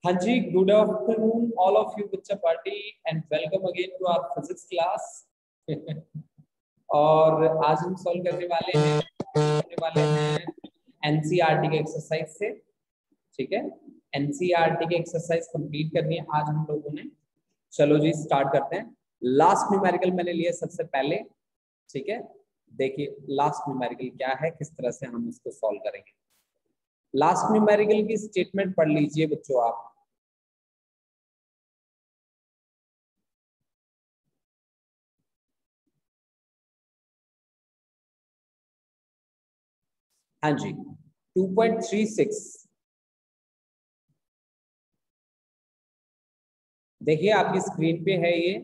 हाँ जी, good afternoon all of you bachcha party and welcome again to our physics class. और आज हम सॉल्व करने वाले हैं एनसीईआरटी के एक्सरसाइज से। ठीक है, एनसीईआरटी के एक्सरसाइज कंप्लीट करनी है आज हम लोगों ने। चलो जी स्टार्ट करते हैं। लास्ट न्यूमेरिकल मैंने लिया सबसे पहले। ठीक है, देखिए लास्ट न्यूमेरिकल क्या है, किस तरह से हम इसको सॉल्व करेंगे। लास्ट न्यूमेरिकल की स्टेटमेंट पढ़ लीजिए बच्चों आप। हाँ जी, 2.36। देखिए आपकी स्क्रीन पे है ये।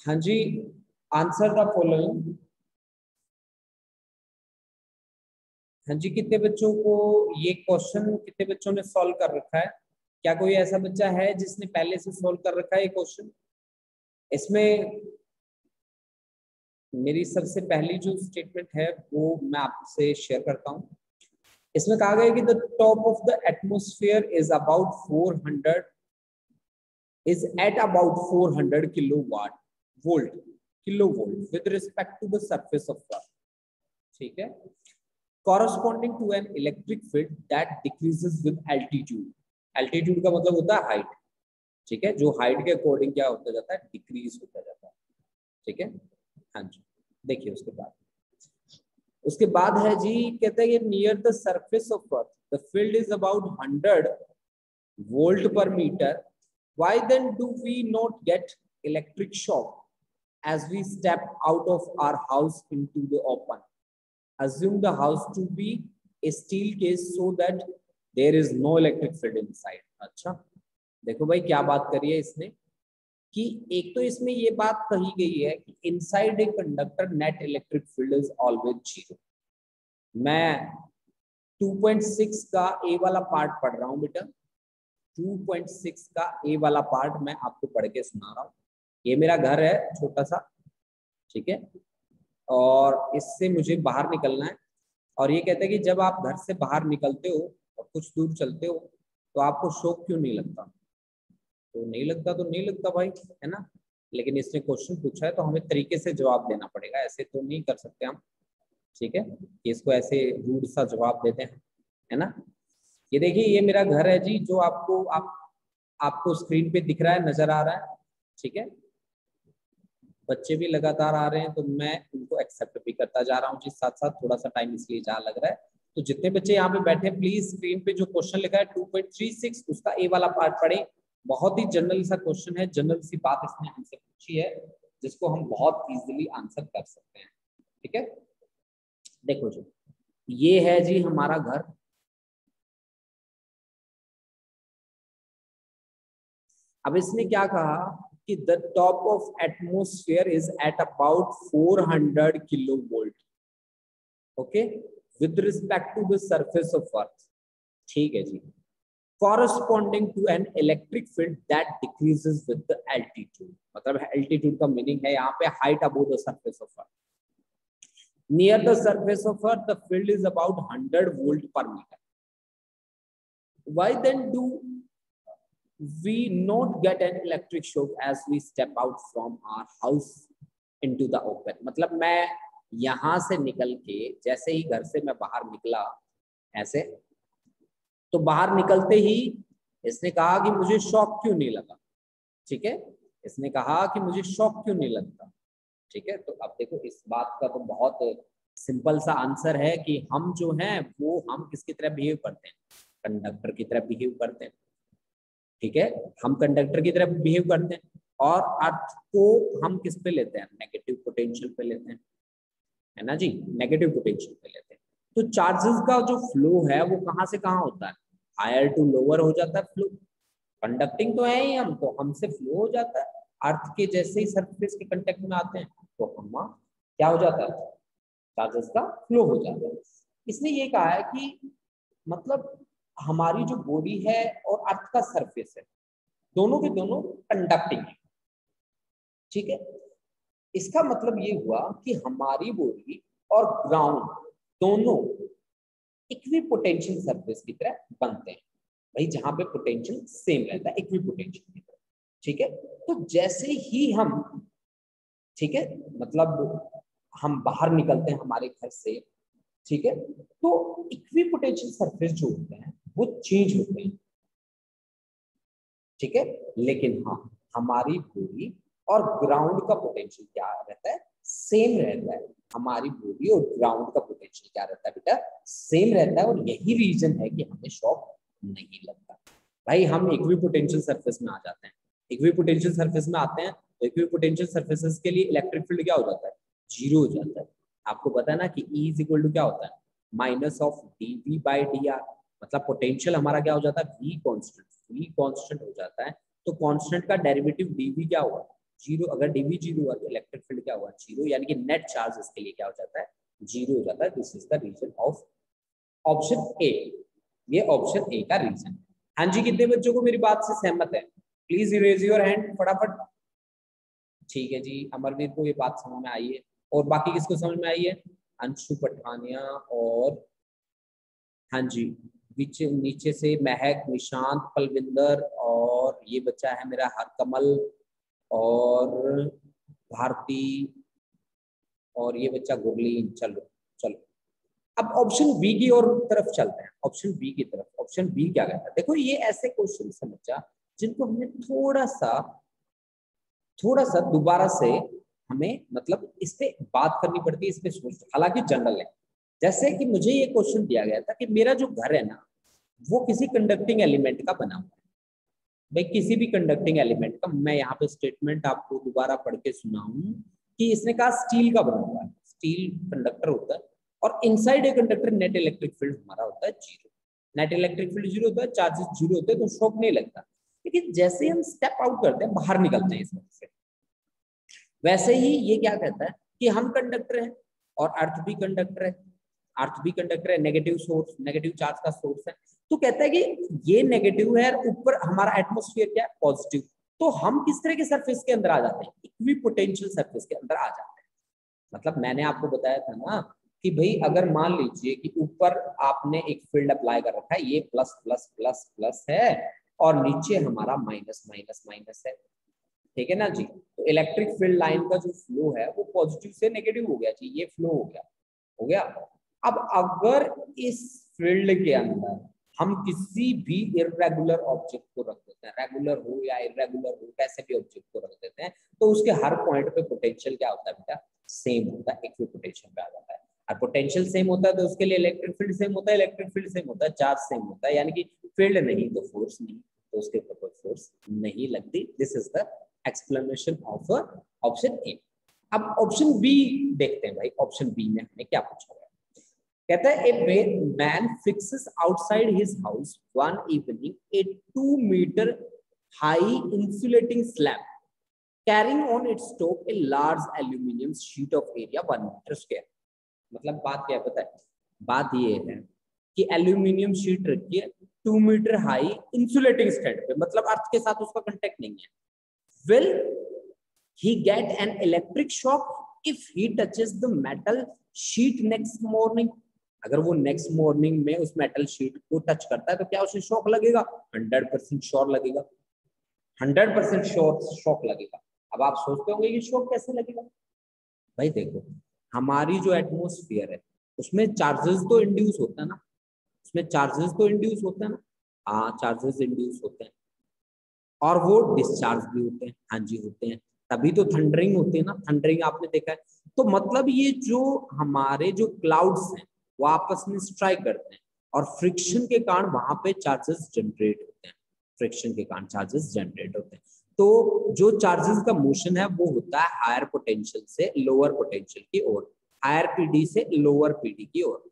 हाँ जी, आंसर द फॉलोइंग। हाँ जी, कितने बच्चों को ये क्वेश्चन, कितने बच्चों ने सॉल्व कर रखा है? क्या कोई ऐसा बच्चा है जिसने पहले से सॉल्व कर रखा है ये क्वेश्चन? इसमें मेरी सबसे पहली जो स्टेटमेंट है वो मैं आपसे शेयर करता हूँ। इसमें कहा गया है कि the top of the atmosphere is about 400 is at about 400 kilovolt with respect to the surface of Earth. ठीक है, corresponding to an electric field that decreases with altitude. altitude का मतलब होता है हाइट। ठीक है, जो हाइट के अकॉर्डिंग क्या होता जाता है, डिक्रीज होता जाता है। ठीक है, हाँ जी, देखिए उसके बाद है जी, कहते हैं near the surface of earth the field is about 100 volt per metre. Why then do we not get electric shock as we step out of our house into the open? Assume the house to be a steel case so that there is no electric field inside. अच्छा, देखो भाई क्या बात करी है इसने कि एक तो इसमें ये बात कही गई है कि inside a conductor net electric field is always zero. मैं 2.6 का ए वाला पार्ट पढ़ रहा हूँ बेटा। 2.6 का ए वाला पार्ट मैं आपको पढ़ के सुना रहा हूँ। ये मेरा घर है छोटा सा, ठीक है, और इससे मुझे बाहर निकलना है। और ये कहते हैं कि जब आप घर से बाहर निकलते हो और कुछ दूर चलते हो तो आपको शॉक क्यों नहीं लगता? तो नहीं लगता तो नहीं लगता भाई, है ना। लेकिन इसने क्वेश्चन पूछा है तो हमें तरीके से जवाब देना पड़ेगा, ऐसे तो नहीं कर सकते हम। ठीक है, कि इसको ऐसे रूड सा जवाब देते हैं, है ना। ये देखिए ये मेरा घर है जी, जो आपको स्क्रीन पे दिख रहा है, नजर आ रहा है। ठीक है, बच्चे भी लगातार आ रहे हैं तो मैं उनको एक्सेप्ट भी करता जा रहा हूँ जी। साथ साथ थोड़ा सा टाइम इसलिए जा लग रहा है। तो जितने बच्चे यहाँ पे बैठे प्लीज स्क्रीन पे जो क्वेश्चन लिखा है 2.36 उसका ए वाला पार्ट पढ़े। बहुत ही जनरल सा क्वेश्चन है, जनरल सी बात इसने हमसे पूछी है जिसको हम बहुत इजीली आंसर कर सकते हैं। ठीक है, देखो जी, ये है जी हमारा घर। अब इसने क्या कहा कि the top of atmosphere is at about 400 kilovolt, okay, with respect to the surface of earth. ठीक है जी, corresponding to an electric field that decreases with the altitude. मतलब एल्टीट्यूड का मीनिंग है यहाँ पे height above the surface of earth. Near the surface of earth the field is about 100 volt per metre. Why then do we not get an electric shock as we step out from our house into the open? मतलब मैं यहां से निकल के जैसे ही घर से मैं बाहर निकला ऐसे, तो बाहर निकलते ही इसने कहा कि मुझे शॉक क्यों नहीं लगा। ठीक है, इसने कहा कि मुझे शॉक क्यों नहीं लगता। ठीक है, तो अब देखो इस बात का तो बहुत सिंपल सा आंसर है कि हम जो हैं वो हम किसकी तरह बिहेव करते हैं, कंडक्टर की तरह बिहेव करते हैं। ठीक है, हम कंडक्टर की तरह बिहेव करते हैं और अर्थ को हम किस पे लेते हैं, नेगेटिव पोटेंशियल पे लेते हैं, है ना जी, नेगेटिव पोटेंशियल पे लेते हैं। तो चार्जेस का जो फ्लो है वो कहाँ से कहाँ होता है, हायर टू लोअर हो जाता है फ्लो। कंडक्टिंग तो है ही हम, तो हमसे फ्लो हो जाता है। अर्थ के जैसे ही सरफेस के कांटेक्ट में आते हैं तो हम क्या हो जाता है, चार्जेस का फ्लो हो जाता है। इसने ये कहा है कि मतलब हमारी जो बॉडी है और अर्थ का सरफेस है, दोनों के दोनों कंडक्टिंग है। ठीक है, इसका मतलब ये हुआ कि हमारी बॉडी और ग्राउंड दोनों इक्विपोटेंशियल सरफेस की तरह बनते हैं भाई, जहां पे पोटेंशियल सेम रहता है इक्विपोटेंशियल की तरह। ठीक है, तो जैसे ही हम, ठीक है, मतलब हम बाहर निकलते हैं हमारे घर से, ठीक है, तो इक्विपोटेंशियल सरफेस जो होते हैं वो चेंज होते हैं। ठीक है, लेकिन हाँ, हमारी बॉडी और ग्राउंड का पोटेंशियल क्या रहता है, सेम रहता है। हमारी बॉडी और ग्राउंड का पोटेंशियल क्या रहता है बेटा, सेम रहता है। और यही रीजन है कि हमें शॉक नहीं लगता भाई। हम इक्विपोटेंशियल सरफेस में आ जाते हैं, इक्विपोटेंशियल सरफेस में आते हैं तो इक्विपोटेंशियल सरफेसेस के लिए इलेक्ट्रिक फील्ड क्या हो जाता है, जीरो हो जाता है। आपको पता है ना कि E इज इक्वल टू क्या होता है, minus of dV by dr। मतलब पोटेंशियल हमारा क्या हो जाता है, V कांस्टेंट हो जाता है। तो कांस्टेंट का डेरिवेटिव dV क्या हुआ, जीरो। अगर dV जीरो हुआ तो इलेक्ट्रिक फील्ड क्या हुआ, जीरो। यानी कि नेट चार्ज इसके लिए क्या हो जाता है, जीरो हो जाता है। This is the reason of option A. ये ऑप्शन ए का रीजन है। हाँ जी, कितने बच्चों को मेरी बात से सहमत है, प्लीज रेज योर हैंड फटाफट। ठीक है जी, अमरवीर को ये बात समझ में आई है। और बाकी किसको समझ में आई है, अंशु पठानिया और, हाँ जी, नीचे नीचे से महक, निशांत, पलविंदर, और ये बच्चा है मेरा हरकमल और भारती, और ये बच्चा गुरलीन। चलो चलो, अब ऑप्शन बी की ओर तरफ चलते हैं। ऑप्शन बी की तरफ, ऑप्शन बी क्या कहता है, देखो ये ऐसे क्वेश्चन समझा जिनको हमें थोड़ा सा दोबारा से हमें मतलब इस पे बात करनी पड़ती है, इस पे सोच, हालांकि जनरल है। जैसे कि मुझे ये क्वेश्चन दिया गया था कि मेरा जो घर है ना वो किसी कंडक्टिंग एलिमेंट का बना हुआ है। भाई किसी भी कंडक्टिंग एलिमेंट का, मैं यहाँ पे स्टेटमेंट आपको दोबारा पढ़ के सुनाऊं कि इसने कहा स्टील का बना हुआ है, स्टील कंडक्टर होता है, और inside a conductor net electric field हमारा होता है zero. Net electric field zero होता है, चार्जेस जीरो होते हैं, तो शॉक नहीं लगता। लेकिन जैसे ही हम स्टेप आउट करते हैं, बाहर निकलते हैं इसमें से, वैसे ही ये क्या कहता है कि हम कंडक्टर हैं और अर्थ भी कंडक्टर है। अर्थ भी कंडक्टर है, नेगेटिव सोर्स, नेगेटिव चार्ज का सोर्स है। तो कहता है कि ये नेगेटिव है, ऊपर हमारा एटमॉस्फेयर क्या है, पॉजिटिव। तो हम किस तरह के सरफेस के अंदर आ जाते हैं, इक्विपोटेंशियल सरफेस के अंदर आ जाते हैं। मतलब मैंने आपको बताया था ना कि भाई अगर मान लीजिए कि ऊपर आपने एक फील्ड अप्लाई कर रखा है, ये प्लस प्लस प्लस प्लस है, और नीचे हमारा माइनस माइनस माइनस है, ठीक है ना जी। तो इलेक्ट्रिक फील्ड लाइन का जो फ्लो है वो पॉजिटिव से नेगेटिव हो गया जी, ये फ्लो हो गया। अब अगर इस फील्ड के अंदर हम किसी भी इरेगुलर ऑब्जेक्ट को रख देते हैं, रेगुलर हो या इरेगुलर हो, कैसे भी ऑब्जेक्ट को रख देते हैं, तो उसके हर पॉइंट पे पोटेंशियल क्या होता है बेटा, सेम होता है, इक्विपोटेंशियल पे आ जाता है। और पोटेंशियल सेम होता है तो उसके लिए इलेक्ट्रिक फील्ड सेम होता है, इलेक्ट्रिक फील्ड सेम होता है, चार्ज सेम होता है, यानी कि फील्ड नहीं तो फोर्स नहीं, तो उसके ऊपर कोई फोर्स नहीं लगती। This is the explanation of option ए। अब ऑप्शन बी देखते हैं भाई, ऑप्शन बी में हमें क्या पूछा गया। कहता है a man fixes outside his house one evening a 2 metre high insulating slab carrying on its top a large aluminium sheet of area 1 metre square. मतलब बात क्या है पता है, बात ये है कि एल्यूमिनियम शीट रखी है 2 मीटर हाई इंसुलेटिंग स्टैंड पे, मतलब अर्थ के साथ उसका कांटेक्ट नहीं है। Will he get an electric shock if he touches the metal sheet next morning? अगर वो नेक्स्ट मॉर्निंग में उस मेटल शीट को टच करता है तो क्या उसे शॉक लगेगा, 100% श्योर लगेगा, 100% श्योर शॉक लगेगा। अब आप सोचते होंगे कि शॉक कैसे लगेगा। भाई देखो, हमारी जो एटमोस्फियर है उसमें चार्जेस तो इंड्यूस होता है ना, उसमें चार्जेस तो इंड्यूस होते हैं ना, हाँ चार्जेस इंड्यूस होते हैं, और वो डिस्चार्ज भी होते हैं, हाँ जी होते हैं, तभी तो थंडरिंग होती है ना, थंडरिंग आपने देखा है। तो मतलब ये जो हमारे जो क्लाउड्स हैं वो आपस में स्ट्राइक करते हैं, और फ्रिक्शन के कारण वहां पे चार्जेस जनरेट होते हैं, फ्रिक्शन के कारण चार्जेस जनरेट होते हैं। तो जो चार्जेस का मोशन है वो होता है हायर पोटेंशियल से लोअर पोटेंशियल की ओर, हायर पीडी से लोअर पीडी की ओर,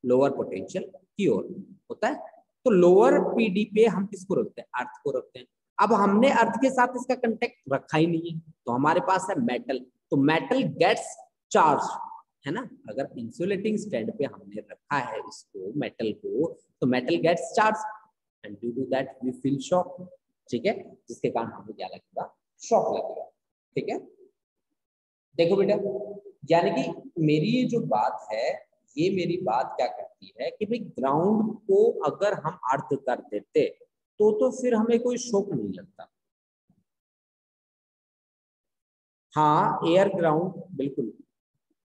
लोअर पोटेंशियल की ओर होता है। तो लोअर पीडी पे हम किसको रखते हैं, अर्थ को रखते हैं। अब हमने अर्थ के साथ इसका कांटेक्ट रखा ही नहीं है, तो हमारे पास है मेटल, तो मेटल गेट्स चार्ज, है ना। अगर इंसुलेटिंग स्टैंड पे हमने रखा है इसको मेटल को, तो metal gets charge and due to that we feel shock, ठीक है, जिसके कारण हमें क्या लगेगा, शॉक लगेगा, ठीक है। देखो बेटा, यानी कि मेरी ये जो बात है, ये मेरी बात क्या कहती है कि भाई ग्राउंड को अगर हम अर्थ कर देते तो फिर हमें कोई शौक नहीं लगता। हाँ, एयर ग्राउंड, बिल्कुल।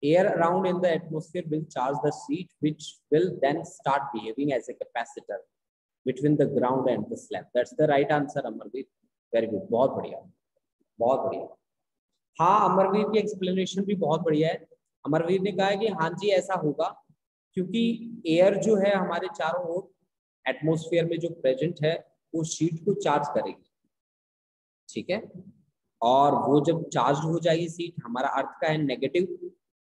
Air around in the atmosphere will charge the sheet which will then start behaving as a capacitor between the ground and the slab. That's the right answer Amarveer. Very good, बहुत बढ़िया, बहुत बढ़िया। हाँ, अमरवीर की explanation भी बहुत बढ़िया है। अमरवीर ने कहा है कि हाँ जी ऐसा होगा, क्योंकि एयर जो है हमारे चारों ओर एटमोस्फेयर में जो प्रेजेंट है वो शीट को चार्ज करेगी, ठीक है। और वो जब चार्ज हो जाएगी सीट, हमारा अर्थ का है नेगेटिव,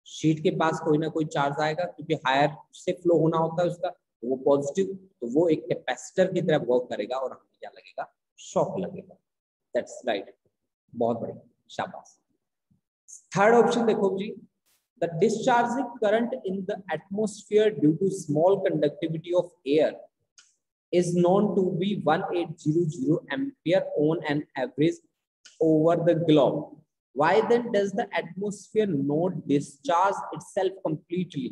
शीट के पास कोई ना कोई चार्ज आएगा क्योंकि हायर से फ्लो होना होता है उसका, तो वो पॉजिटिव, तो वो एक कैपेसिटर की तरह वर्क करेगा और हमें क्या लगेगा, शॉक लगेगा। दैट्स राइट, बहुत बढ़िया, शाबाश। थर्ड ऑप्शन देखो जी, the discharging current in the atmosphere due to small conductivity of air is known to be 1800 ampere on an average over the globe. Why then does the atmosphere not discharge itself completely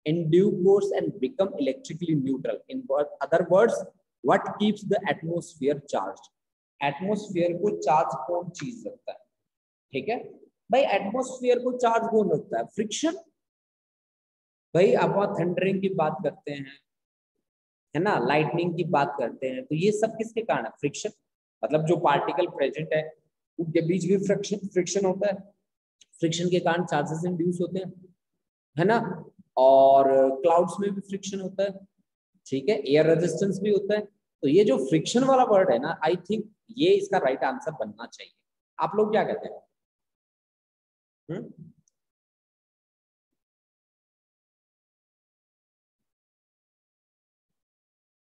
in due course and become electrically neutral? In other words, what keeps the atmosphere charged? Atmosphere को charge कौन चीज रखता है, ठीक है भाई? Atmosphere को charge कौन रखता है? फ्रिक्शन। भाई आप थंडरिंग की बात करते हैं, है ना, लाइटनिंग की बात करते हैं, तो ये सब किसके कारण है? फ्रिक्शन। मतलब जो पार्टिकल प्रेजेंट है उनके बीच भी फ्रिक्शन फ्रिक्शन होता है, फ्रिक्शन के कारण चार्जेस इंड्यूस होते हैं, है ना। और क्लाउड्स में भी फ्रिक्शन होता है, ठीक है, एयर रेजिस्टेंस भी होता है। तो ये जो फ्रिक्शन वाला वर्ड है ना, आई थिंक ये इसका राइट आंसर बनना चाहिए। आप लोग क्या कहते हैं?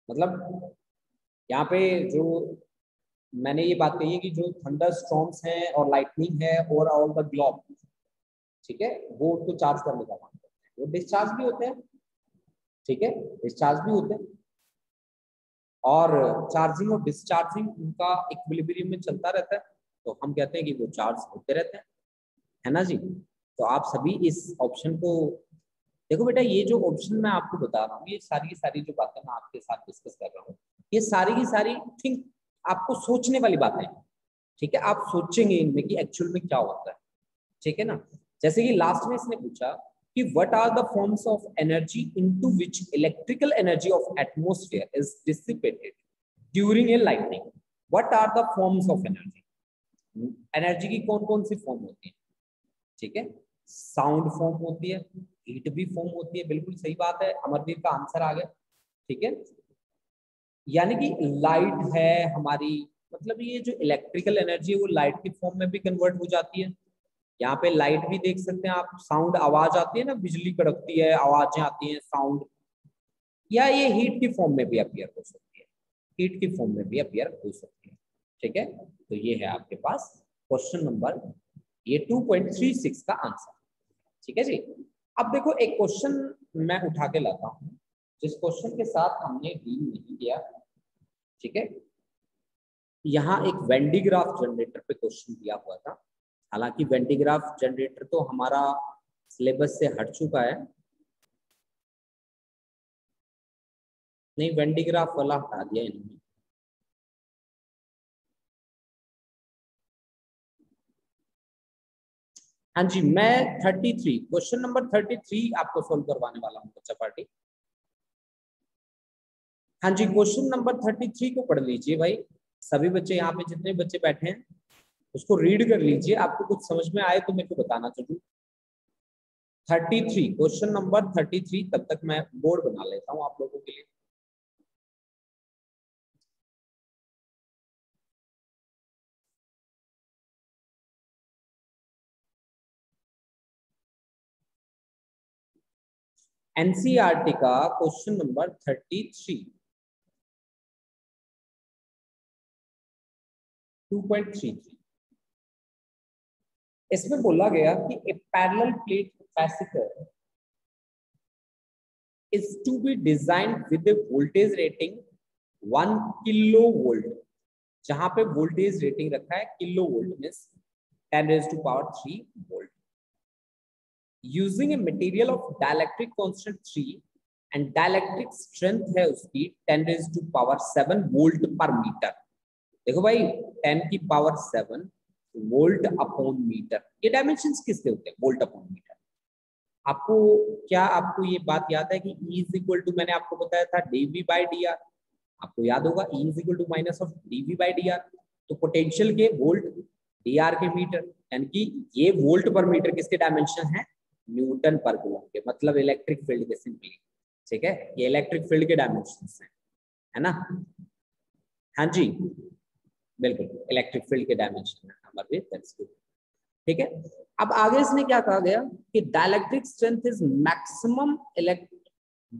मतलब यहाँ पे जो मैंने ये बात कही है कि जो थंडर स्टॉर्म्स हैं और लाइटनिंग है और ऑल द ग्लोब, ठीक है, वो उसको चार्ज करने का काम करते हैं, वो डिस्चार्ज भी होते हैं, ठीक है, डिस्चार्ज भी होते हैं। और चार्जिंग और डिस्चार्जिंग उनका इक्विलिब्रियम में चलता रहता है, तो हम कहते हैं कि वो चार्ज होते रहते हैं, है ना जी। तो आप सभी इस ऑप्शन को देखो बेटा, ये जो ऑप्शन मैं आपको बता रहा हूँ, ये सारी की सारी जो बातें मैं आपके साथ डिस्कस कर रहा हूँ, ये सारी की सारी थिंक आपको सोचने वाली बातें हैं, ठीक है। आप सोचेंगे इनमें कि एक्चुअल में क्या होता है, ठीक है ना। जैसे कि लास्ट में इसने पूछा कि what are the forms of energy into which electrical energy of atmosphere is dissipated during a lightning. What are the forms of energy? Energy की कौन कौन सी फॉर्म होती है, ठीक है। साउंड फॉर्म होती है, हीट भी फॉर्म होती है, बिल्कुल सही बात है, अमरदीप का आंसर आ गया, ठीक है। यानी कि लाइट है हमारी, मतलब ये जो इलेक्ट्रिकल एनर्जी है वो लाइट की फॉर्म में भी कन्वर्ट हो जाती है। यहाँ पे लाइट भी देख सकते हैं आप, साउंड आवाज आती है ना, बिजली कड़कती है, आवाजें आती हैं, साउंड, या ये हीट की फॉर्म में भी अपीयर हो सकती है, हीट की फॉर्म में भी अपीयर हो सकती है, ठीक है। तो ये है आपके पास क्वेश्चन नंबर, ये 2.36 का आंसर, ठीक है जी। अब देखो एक क्वेश्चन मैं उठा के लाता हूँ जिस क्वेश्चन के साथ हमने डील नहीं किया, ठीक है। यहाँ एक वेंडीग्राफ जनरेटर पे क्वेश्चन दिया हुआ था, हालांकि वेंडीग्राफ जनरेटर तो हमारा सिलेबस से हट चुका है, नहीं वेंडीग्राफ वाला हटा दिया इन्होंने। हाँ जी, मैं 33 क्वेश्चन नंबर 33 आपको सोल्व करवाने वाला हूँ बच्चा पार्टी। हाँ जी, क्वेश्चन नंबर 33 को पढ़ लीजिए भाई, सभी बच्चे यहाँ पे जितने बच्चे बैठे हैं उसको रीड कर लीजिए, आपको कुछ समझ में आए तो मेरे को बताना जरूर। 33, क्वेश्चन नंबर 33, तब तक मैं बोर्ड बना लेता हूँ आप लोगों के लिए। एनसीईआरटी का क्वेश्चन नंबर 33, 2.33, इसमें बोला गया कि a parallel plate capacitor is to be designed with a voltage rating 1 kilovolt, जहां पे वोल्टेज रेटिंग रखा है किलो वोल्ट में 10 raised to power 3 volt. Using a material of dielectric constant 3 and dielectric strength है उसकी 10⁻⁷ वोल्ट पर मीटर। देखो भाई 10 की पावर 7 वोल्ट अपॉन मीटर, ये डायमेंशंस किसके होते हैं? Volt upon metre. आपको क्या आपको ये बात याद है कि E इज इक्वल टू, मैंने आपको बताया था dV/dr, आपको याद होगा E is equal to minus of dV/dr। तो पोटेंशियल के वोल्ट, dr के मीटर, यानी कि ये वोल्ट पर मीटर किसके डायमेंशन है? न्यूटन पर कूलम के, मतलब इलेक्ट्रिक फील्ड के सिंपली। ठीक है, ये इलेक्ट्रिक फील्ड के डायमेंशंस हैं, है ना? हाँ जी बिल्कुल, इलेक्ट्रिक फील्ड के डायमेंशन है नंबर भी, दैट्स गुड। ठीक है, अब आगे इसने क्या कहा गया कि dielectric strength is maximum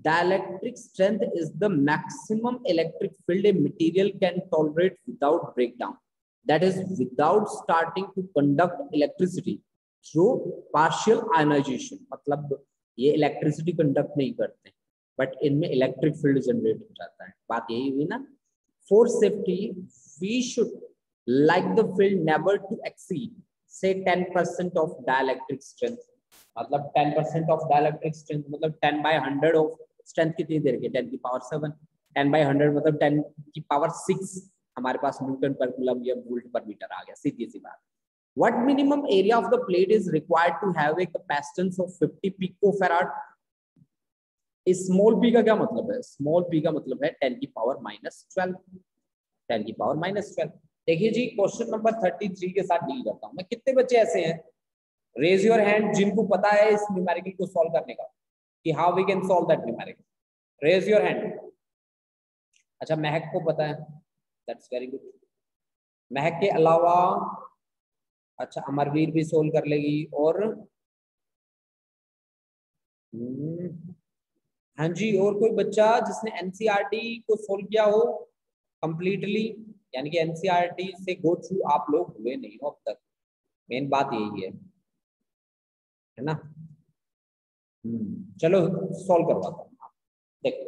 dielectric strength is the maximum electric field a material can tolerate without breakdown, that is without starting to conduct electricity through partial ionisation. मतलब ये इलेक्ट्रिसिटी कंडक्ट नहीं करते बट इनमें इलेक्ट्रिक फील्ड जनरेट हो जाता है। बात यही हुई ना। For safety we should like the field never to exceed say 10% of dielectric strength, मतलब 10% of dielectric strength मतलब 10/100 of strength कितनी देर के? 10 की पावर 7, 10/100 मतलब 10 की पावर 6 हमारे पास न्यूटन पर कूलम या वोल्ट पर मीटर आ गया, सीधी सी बात। What minimum area of the plate is required to have a capacitance of 50 picofarad? Small p का क्या मतलब है? स्मॉल p का मतलब है 10 की पावर -12, 10 की पावर -12। देखिए जी, क्वेश्चन नंबर 33 के साथ डील करता हूं मैं। कितने बच्चे ऐसे हैं, रेज योर हैंड, जिनको पता है इस न्यूमेरिकल को सॉल्व करने का कि how we can solve that numerical? Raise your hand. अच्छा, महक को पता है, दैट्स वेरी गुड। महक के अलावा अच्छा अमरवीर भी सोल्व कर लेगी, और हाँ जी, और कोई बच्चा जिसने एनसीईआरटी को सोल्व किया हो कंप्लीटली, यानी कि एनसीईआरटी से गो थ्रू आप लोग हुए नहीं हो अब तक, मेन बात यही है ना? चलो सॉल्व करवाता हूँ। देखो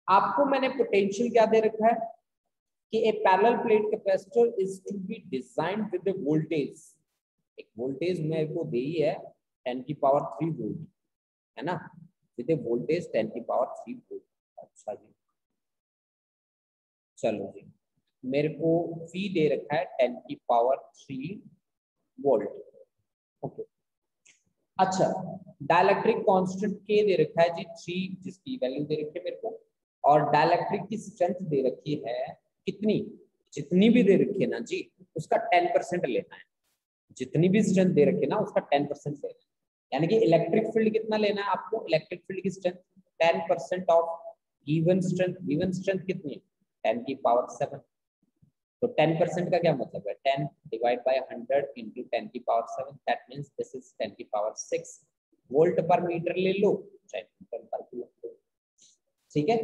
आपको मैंने पोटेंशियल क्या दे रखा है कि a parallel plate capacitor is to be designed with the voltage, एक वोल्टेज मेरे को दी है 10 की पावर 3 वोल्ट, है ना, विद ए वोल्टेज 10 की पावर 3 वोल्ट। अच्छा जी, चलो जी, मेरे को V दे रखा है 10 की पावर 3 वोल्ट। ओके, अच्छा डाइलेक्ट्रिक कांस्टेंट K दे रखा है जी 3, जिसकी वैल्यू दे रखी है मेरे को, और डाइलेक्ट्रिक की स्ट्रेंथ दे रखी है कितनी? जितनी भी दे रखी है ना जी, उसका 10% लेना है। जितनी भी स्ट्रेंथ दे रखी है ना उसका 10% लेना है। यानी कि इलेक्ट्रिक फील्ड कितना लेना है आपको? इलेक्ट्रिक फील्ड की strength 10% of given strength. Given strength कितनी है? 10 की पावर 7। तो 10% का क्या मतलब है? 10 डिवाइड बाय 100 इंटू 10 की power 7, that means this is 10 की पावर 6 वोल्ट पर मीटर ले लो, चाहे न्यूटन पर कूलम। ठीक है,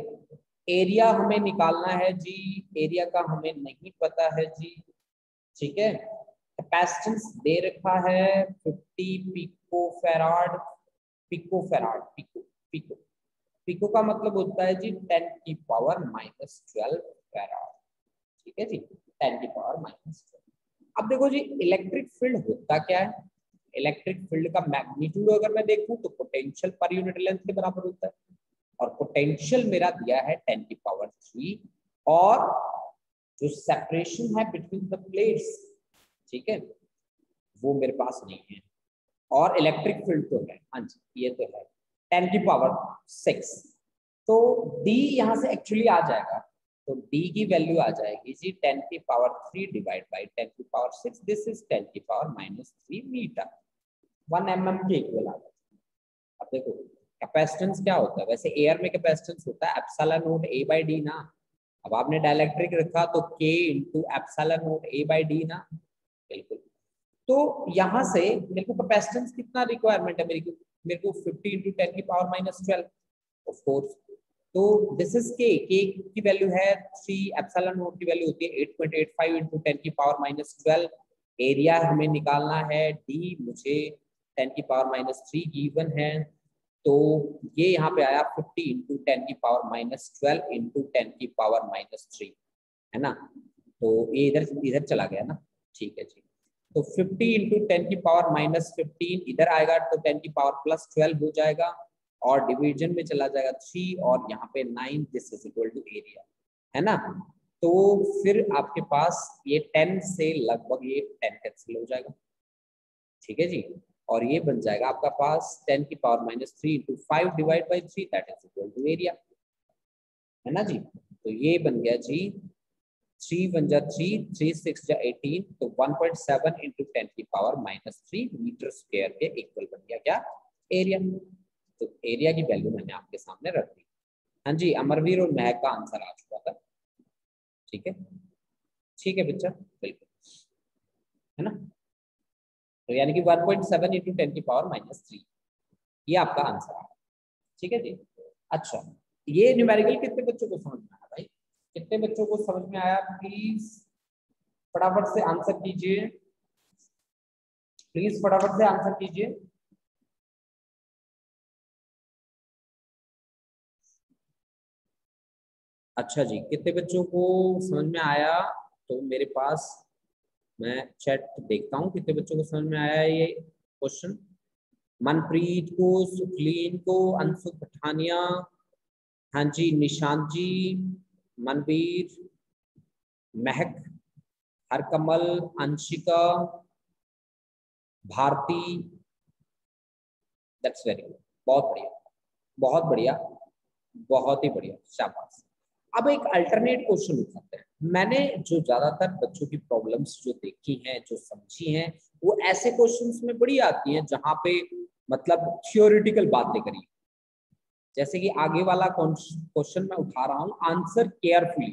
एरिया हमें निकालना है जी, एरिया का हमें नहीं पता है जी। ठीक है, कैपेसिटेंस दे रखा है 50 picofarad. Picofarad, pico pico pico का मतलब होता है जी 10 की पावर -12 फैराड। ठीक है जी, 10 की पावर -12। अब देखो जी, इलेक्ट्रिक फील्ड होता क्या है? इलेक्ट्रिक फील्ड का मैग्नीट्यूड अगर मैं देखूं तो पोटेंशियल पर यूनिट लेंथ के बराबर होता है, और पोटेंशियल मेरा दिया है 10 की पावर 3, और जो सेपरेशन है बिटवीन द प्लेट्स, ठीक है, वो मेरे पास नहीं है, और इलेक्ट्रिक फील्ड तो है, हाँ जी ये तो है 10 की पावर 6। तो D यहाँ से एक्चुअली आ जाएगा, तो D की वैल्यू आ जाएगी जी 10 की पावर 3 डिवाइड बाई 10 की पावर 6, दिस इज 10 की पावर -3 मीटर, 1 mm के इक्वल आ जाएगा। अब देखो कैपेसिटेंस क्या होता है? वैसे एयर में कैपेसिटेंस होता है एप्सिलॉन नॉट A/d ना। अब आपने डाइलेक्ट्रिक रखा तो K into epsilon not A/d ना, बिल्कुल। तो यहाँ से मेरे को कैपेसिटेंस कितना रिक्वायरमेंट है? मेरे को 50 इंटू 10 की पावर -12 ऑफ कोर्स। तो दिस इज K की वैल्यू है 3, एप्सिलॉन नॉट की वैल्यू होती है 8.85 इंटू 10 की पावर -12। एरिया हमें निकालना है D, मुझे 10 की पावर -3 गिवन है, तो ये यहाँ पे आया 50 इंटू 10 की पावर -12 इंटू 10 की पावर -3, है ना? तो ये इधर इधर चला गया ना, ठीक है जी। तो 50 इंटू 10⁻⁻15 इधर आएगा तो 10⁻+12 हो जाएगा और डिवीजन में चला जाएगा 3 और यहाँ पे 9, this is equal to area, है ना। तो फिर आपके पास ये 10 से लगभग ये 10 कैंसिल हो जाएगा, ठीक है जी। और ये बन जाएगा आपका पास 10⁻³ into 5 divide by 3 that is equal to area, है ना जी। तो ये बन गया जी 3 1 जा 3, 3 6 जा 18, तो 1.7 इंटू 10⁻³ मीटर स्क्वायर के इक्वल बन गया क्या, एरिया। तो एरिया की वैल्यू मैंने आपके सामने रख दी। हाँ जी, अमरवीर और महक का आंसर आ चुका था, ठीक है, ठीक है बच्चा, बिल्कुल, है ना। तो यानी कि 1.7 इंटू 10⁻³ ये आपका आंसर आ, ठीक है जी। अच्छा, ये न्यूमेरिकल कितने बच्चों को समझ में आया भाई, कितने बच्चों को समझ में आया, प्लीज फटाफट से आंसर कीजिए, प्लीज फटाफट से आंसर कीजिए। अच्छा जी, कितने बच्चों को समझ में आया, तो मेरे पास मैं चैट देखता हूँ कितने बच्चों को समझ में आया है ये क्वेश्चन। मनप्रीत को, सुखलीन को, अंशु पठानिया, हाँ जी, Nishant ji, Manveer, Mahak, Harkamal, Anshika, Bharti, that's very good, बहुत बढ़िया, बहुत बढ़िया, बहुत ही बढ़िया, शाबाश। अब एक अल्टरनेट क्वेश्चन उठाते हैं। मैंने जो ज्यादातर बच्चों की प्रॉब्लम्स जो देखी हैं, जो समझी हैं, वो ऐसे क्वेश्चंस में बड़ी आती हैं जहां पे मतलब थियोरिटिकल बातें करी, जैसे कि आगे वाला क्वेश्चन मैं उठा रहा हूँ, आंसर केयरफुली,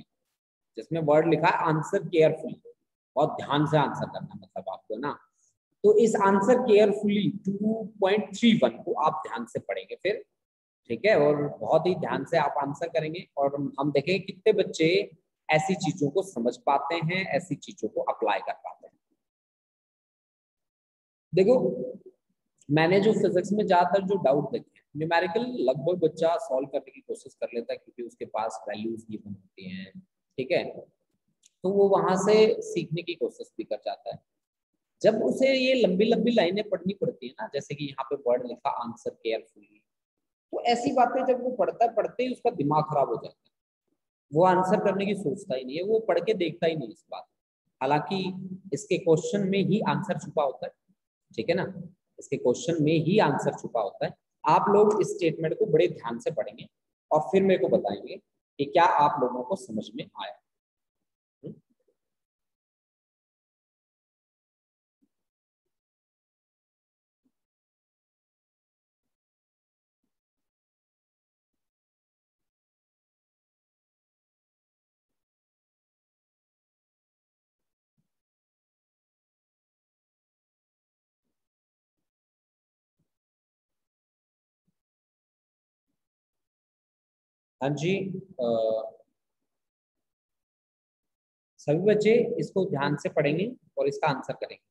जिसमें वर्ड लिखा है आंसर केयरफुली, बहुत ध्यान से आंसर करना मतलब आपको ना। तो इस आंसर केयरफुली 2.31 को आप ध्यान से पढ़ेंगे फिर, ठीक है, और बहुत ही ध्यान से आप आंसर करेंगे और हम देखेंगे कितने बच्चे ऐसी चीजों को समझ पाते हैं, ऐसी चीजों को अप्लाई कर पाते हैं। देखो, मैंने जो फिजिक्स में ज्यादातर जो डाउट देखे हैं, न्यूमेरिकल लगभग बच्चा सॉल्व करने की कोशिश कर लेता है क्योंकि उसके पास वैल्यूज गिवन होती हैं, ठीक है, तो वो वहां से सीखने की कोशिश भी कर जाता है। जब उसे ये लंबी लंबी लाइनें पढ़नी पड़ती है ना, जैसे कि यहाँ पे वर्ड लिखा आंसर केयरफुली, तो ऐसी बातें जब वो पढ़ता है, पढ़ते ही उसका दिमाग खराब हो जाता है, वो आंसर करने की सोचता ही नहीं है, वो पढ़ के देखता ही नहीं इस बात। हालांकि इसके क्वेश्चन में ही आंसर छुपा होता है, ठीक है ना, इसके क्वेश्चन में ही आंसर छुपा होता है। आप लोग इस स्टेटमेंट को बड़े ध्यान से पढ़ेंगे और फिर मेरे को बताएंगे कि क्या आप लोगों को समझ में आया। हाँ जी, सभी बच्चे इसको ध्यान से पढ़ेंगे और इसका आंसर करेंगे।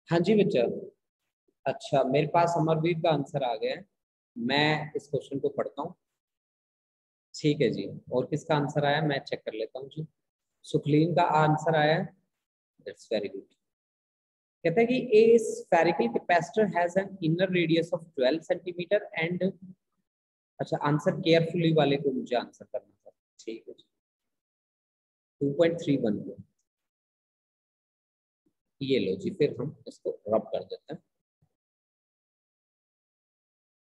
हाँ जी बच्चा। अच्छा, मेरे पास अमरवीर का आंसर आ गया है, मैं इस क्वेश्चन को पढ़ता हूँ। ठीक है जी, और किसका आंसर आया मैं चेक कर लेता हूँ जी। सुखलीन का आंसर आया है, दैट्स वेरी गुड। कहता है कि ए spherical capacitor has an inner radius of 12 centimetre and, अच्छा आंसर केयरफुली वाले को मुझे आंसर करना था। ठीक है जी, 2.31 को ये लो जी, फिर हम इसको रब कर देते हैं।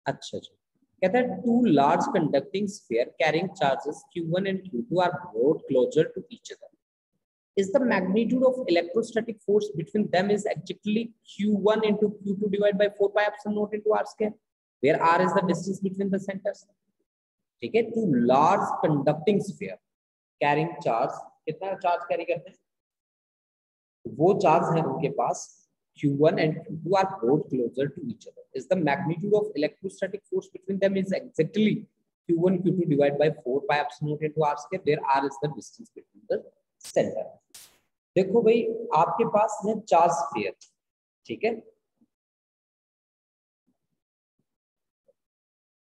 अच्छा जी, कहता है two large conducting sphere carrying charges Q1 and Q2 are brought closer to each other. Is the magnitude of electrostatic force between them is exactly Q1 into Q2 divided by 4 pi epsilon naught into r square, where r is the distance between the centers. ठीक है, two large conducting sphere carrying charge, कितना charge carry करते हैं, वो charge है उनके पास Q1 and Q2 are brought closer to each other. Is the magnitude of electrostatic force between them is exactly Q1 Q2 divided by 4 pi epsilon naught into r square, where r is the distance between the center. देखो भाई, आपके पास है charge sphere, ठीक है,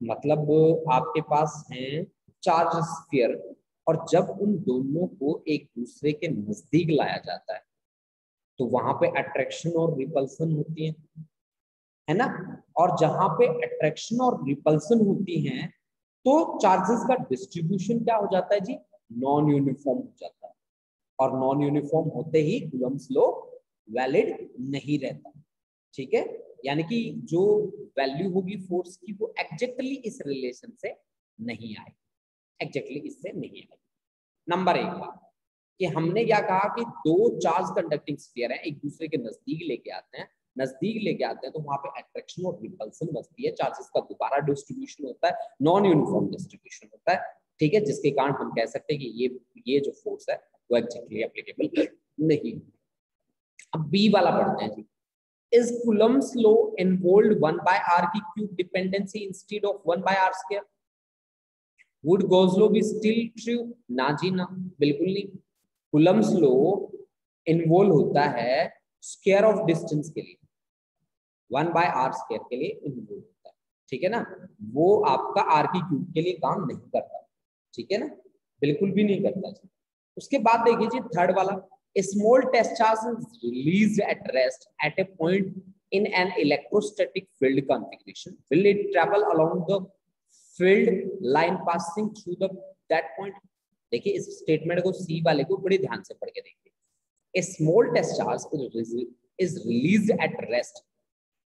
मतलब आपके पास है charge sphere, और जब उन दोनों को एक दूसरे के नजदीक लाया जाता है तो वहां पे अट्रैक्शन और रिपल्सन होती है ना। और जहां पे अट्रैक्शन और रिपल्सन होती हैं तो चार्जेस का डिस्ट्रीब्यूशन क्या हो जाता है जी, नॉन यूनिफॉर्म हो जाता है, और नॉन यूनिफॉर्म होते ही कूलम्ब्स लॉ वैलिड नहीं रहता। ठीक है, यानी कि जो वैल्यू होगी फोर्स की वो एग्जैक्टली इस रिलेशन से नहीं आएगी, एग्जैक्टली इससे नहीं आएगी। नंबर एक बात कि हमने क्या कहा कि दो चार्ज कंडक्टिंग स्फीयर हैं, एक दूसरे के नजदीक लेके आते हैं, नजदीक लेके आते हैं तो वहां पे अट्रैक्शन और रिपल्सन बचती है, चार्जेस का दोबारा डिस्ट्रीब्यूशन होता है, नॉन यूनिफॉर्म डिस्ट्रीब्यूशन होता है। ठीक है, जिसके कारण हम कह सकते हैं कि ये जो फोर्स है वो एग्जैक्टली एप्लीकेबल नहीं। अब बी वाला पढ़ते हैं जी। Is Coulomb's law involved 1 by r की cube dependency instead of 1 by r square? Would Gauss law be still true? ना जी ना, बिल्कुल नहीं। Coulomb's law इन्वॉल्व होता है स्क्वायर ऑफ डिस्टेंस के लिए, 1 by r स्क्वायर के लिए इन्वॉल्व होता है, ठीक है ना, वो आपका r की क्यूब के लिए काम नहीं करता, ठीक है ना, बिल्कुल भी नहीं करता जी। उसके बाद देखिए जी थर्ड वाला, a small test charge is released at rest at a point in an electrostatic field configuration. Will it travel along the field line passing through the that point? देखिए इस स्टेटमेंट को सी वाले को बड़े ध्यान से पढ़ के देखिए। A small test charge is released at rest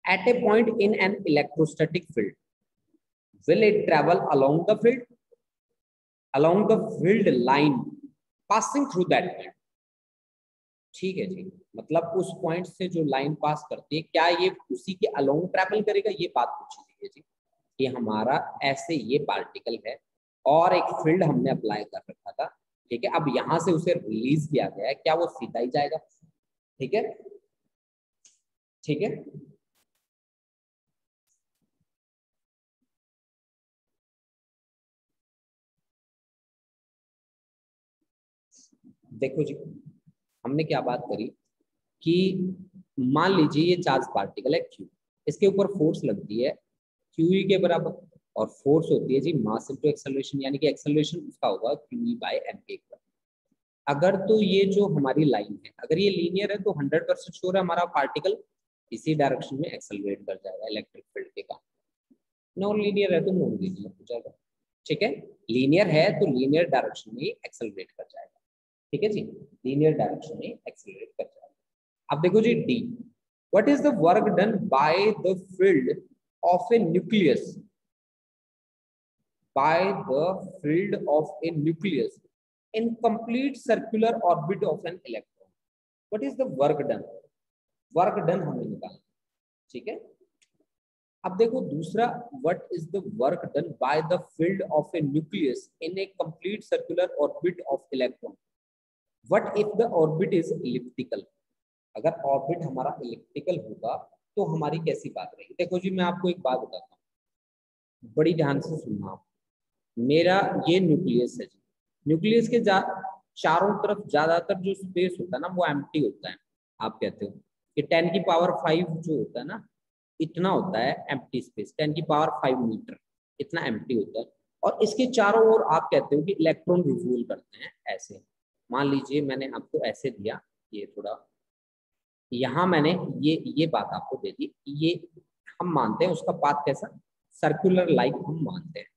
at a point in an electrostatic field. Will it travel along the field line passing through that point? ठीक है जी, मतलब उस पॉइंट से जो लाइन पास करती है क्या ये उसी के अलोंग ट्रैवल करेगा, ये बात पूछी गई है जी। कि हमारा ऐसे ये पार्टिकल है और एक फील्ड हमने अप्लाई कर रखा था, ठीक है, अब यहाँ से उसे रिलीज किया गया है, क्या वो सीधा ही जाएगा? ठीक है, ठीक है, देखो जी हमने क्या बात करी कि मान लीजिए ये चार्ज पार्टिकल है क्यू, इसके ऊपर फोर्स लगती है क्यू ई के बराबर, और फोर्स होती है जी मास इनटू एक्सेलरेशन, यानी कि एक्सेलरेशन उसका होगा क्यू ई बाय एम के। अगर तो ये जो हमारी लाइन है अगर ये लीनियर है तो 100% श्योर है हमारा पार्टिकल इसी डायरेक्शन में एक्सेलरेट कर जाएगा इलेक्ट्रिक फील्ड के कारण। नॉन लीनियर है तो नॉन लीनियर हो जाएगा, ठीक है, लीनियर है तो लीनियर डायरेक्शन में एक्सेलरेट कर जाएगा, ठीक है जी, लीनियर डायरेक्शन में एक्सेलरेट कर जाएगा। अब देखो G D, what is the work done by the field of A nucleus, by the field of a nucleus in complete circular orbit of an electron. What is the work done? Work done हमने निकाला, ठीक है। अब देखो दूसरा, what is the work done by the field of a nucleus in a complete circular orbit of electron? What if the orbit is elliptical? अगर orbit हमारा elliptical होगा तो हमारी कैसी बात रहेगी? देखो जी मैं आपको एक बात बताता हूँ, बड़ी ध्यान से सुनना आप। मेरा ये न्यूक्लियस है जी, न्यूक्लियस के चारों तरफ ज्यादातर जो स्पेस होता है ना वो एम्प्टी होता है, आप कहते हो, कि 10 की पावर 5 जो होता है ना, इतना होता है एम्प्टी स्पेस, 10 की पावर 5 मीटर इतना एम्प्टी होता है। और इसके चारों ओर आप कहते हो कि इलेक्ट्रॉन रिवॉल्व करते हैं ऐसे। मान लीजिए मैंने आपको ऐसे दिया, ये थोड़ा यहाँ मैंने ये बात आपको दे दी, ये हम मानते हैं उसका पाथ कैसा, सर्कुलर लाइक हम मानते हैं,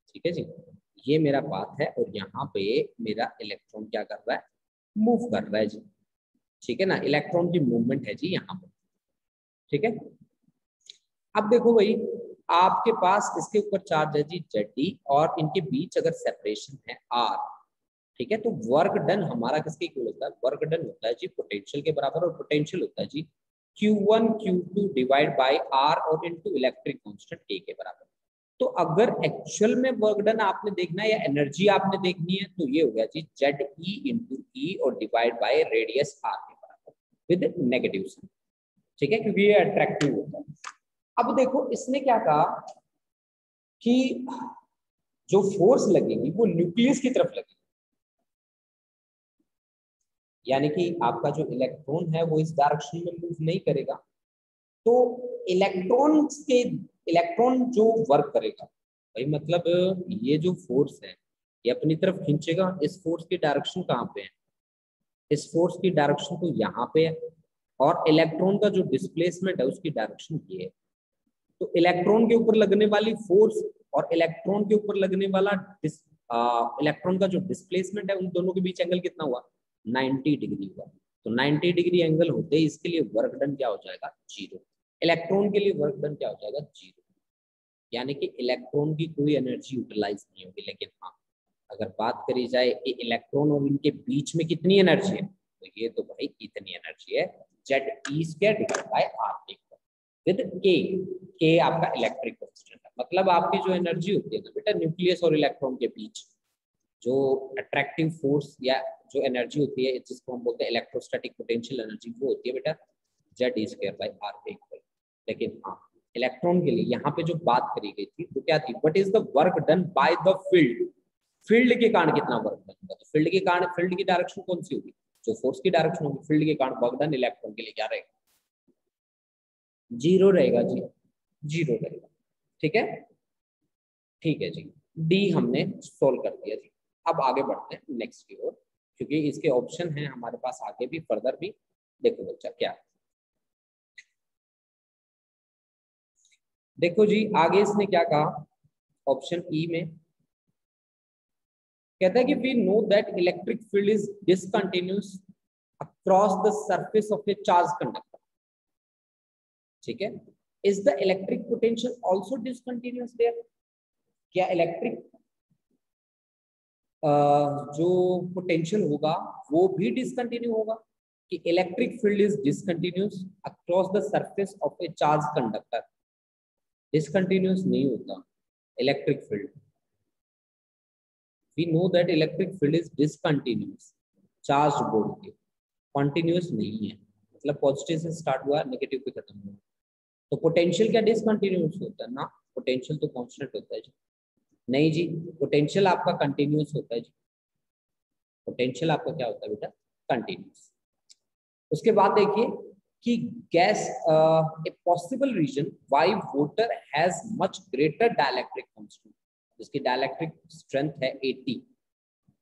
ठीक है जी। ये मेरा पाथ है और यहाँ पे मेरा इलेक्ट्रॉन क्या कर रहा है, मूव कर रहा है जी, ठीक है ना, इलेक्ट्रॉन की मूवमेंट है जी यहाँ पे, ठीक है। अब देखो भाई, आपके पास इसके ऊपर चार्ज है जी Zt और इनके बीच अगर सेपरेशन है R, ठीक है, तो वर्क डन हमारा किसके इक्वल होता है, वर्क डन होता है जी पोटेंशियल के बराबर, और पोटेंशियल होता है जी Q1 Q2 divide by R और इनटू इलेक्ट्रिक कांस्टेंट A के बराबर। तो अगर एक्चुअल में वर्क डन आपने देखना है या एनर्जी आपने देखनी है, तो ये हो गया जी Ze इंटू E और डिवाइड बाय रेडियस R के बराबर विद नेगेटिव साइन, ठीक है, क्योंकि ये अट्रैक्टिव होता है। अब देखो इसने क्या कहा कि जो फोर्स लगेगी वो न्यूक्लियस की तरफ लगेगी, यानी कि आपका जो इलेक्ट्रॉन है वो इस डायरेक्शन में मूव नहीं करेगा। तो इलेक्ट्रॉन जो वर्क करेगा भाई, मतलब ये जो फोर्स है ये अपनी तरफ खींचेगा, इस फोर्स की डायरेक्शन कहाँ पे है, इस फोर्स की डायरेक्शन तो यहाँ पे है, और इलेक्ट्रॉन का जो डिस्प्लेसमेंट है उसकी डायरेक्शन ये है। तो इलेक्ट्रॉन के ऊपर लगने वाली फोर्स और इलेक्ट्रॉन के ऊपर लगने वाला इलेक्ट्रॉन का जो डिस्प्लेसमेंट है, उन दोनों के बीच एंगल कितना हुआ, 90 डिग्री हुआ। तो 90 डिग्री एंगल होते ही इसके लिए वर्क डन क्या हो जाएगा, 0। इलेक्ट्रॉन के लिए वर्क डन क्या हो जाएगा, 0। यानी कि इलेक्ट्रॉन की कोई एनर्जी यूटिलाइज नहीं होगी। लेकिन हाँ, अगर बात करी जाए कि इलेक्ट्रॉन और इनके बीच में कितनी एनर्जी है, तो ये तो भाई इतनी एनर्जी है, Ze² divide by R with के आपका इलेक्ट्रिक कांस्टेंट है। मतलब आपकी जो एनर्जी होती है ना बेटा, न्यूक्लियस और इलेक्ट्रॉन के बीच जो अट्रैक्टिव फोर्स या जो एनर्जी होती है जिसको हम बोलते हैं इलेक्ट्रोस्टैटिक पोटेंशियल एनर्जी, वो होती है बेटा Ze² बाय R के इक्वल। लेकिन हाँ, इलेक्ट्रॉन के लिए यहाँ पे जो बात करी गई थी वो क्या थी, what is the work done by the field, field के कारण कितना वर्क डन होगा। तो फील्ड के कारण, फील्ड की डायरेक्शन कौन सी होगी, जो फोर्स की डायरेक्शन होगी, फील्ड के कारण वर्क डन इलेक्ट्रॉन के लिए क्या रहेगा, 0 रहेगा जी, 0 रहेगा, ठीक है। ठीक है जी, डी हमने सोल्व कर दिया जी। अब आगे बढ़ते हैं नेक्स्ट की ओर, क्योंकि इसके ऑप्शन हैं हमारे पास आगे भी, फर्दर भी। देखो बच्चा क्या, देखो जी आगे इसने क्या कहा, ऑप्शन ई में कहता है कि we know that electric field is discontinuous across the surface of a charge conductor, ठीक है। Is the electric potential also discontinuous there, क्या इलेक्ट्रिक जो पोटेंशियल होगा वो भी डिसकंटिन्यू होगा, कि electric field is discontinuous across the surface of a charge conductor. Discontinuous नहीं होता electric field, we know that electric field is discontinuous, charge board के कॉन्टिन्यूअस नहीं है, मतलब पॉजिटिव से स्टार्ट हुआ नेगेटिव पे खत्म हुआ। तो पोटेंशियल क्या डिसकंटिन्यूअस होता है ना, पोटेंशियल तो कांस्टेंट होता है जी। नहीं जी, पोटेंशियल आपका कंटिन्यूअस होता है जी, पोटेंशियल आपका क्या होता है बेटा, कंटिन्यूअस। उसके बाद देखिए कि guess a possible reason why water has much greater dielectric constant, जिसकी डाइलेक्ट्रिक स्ट्रेंथ है 80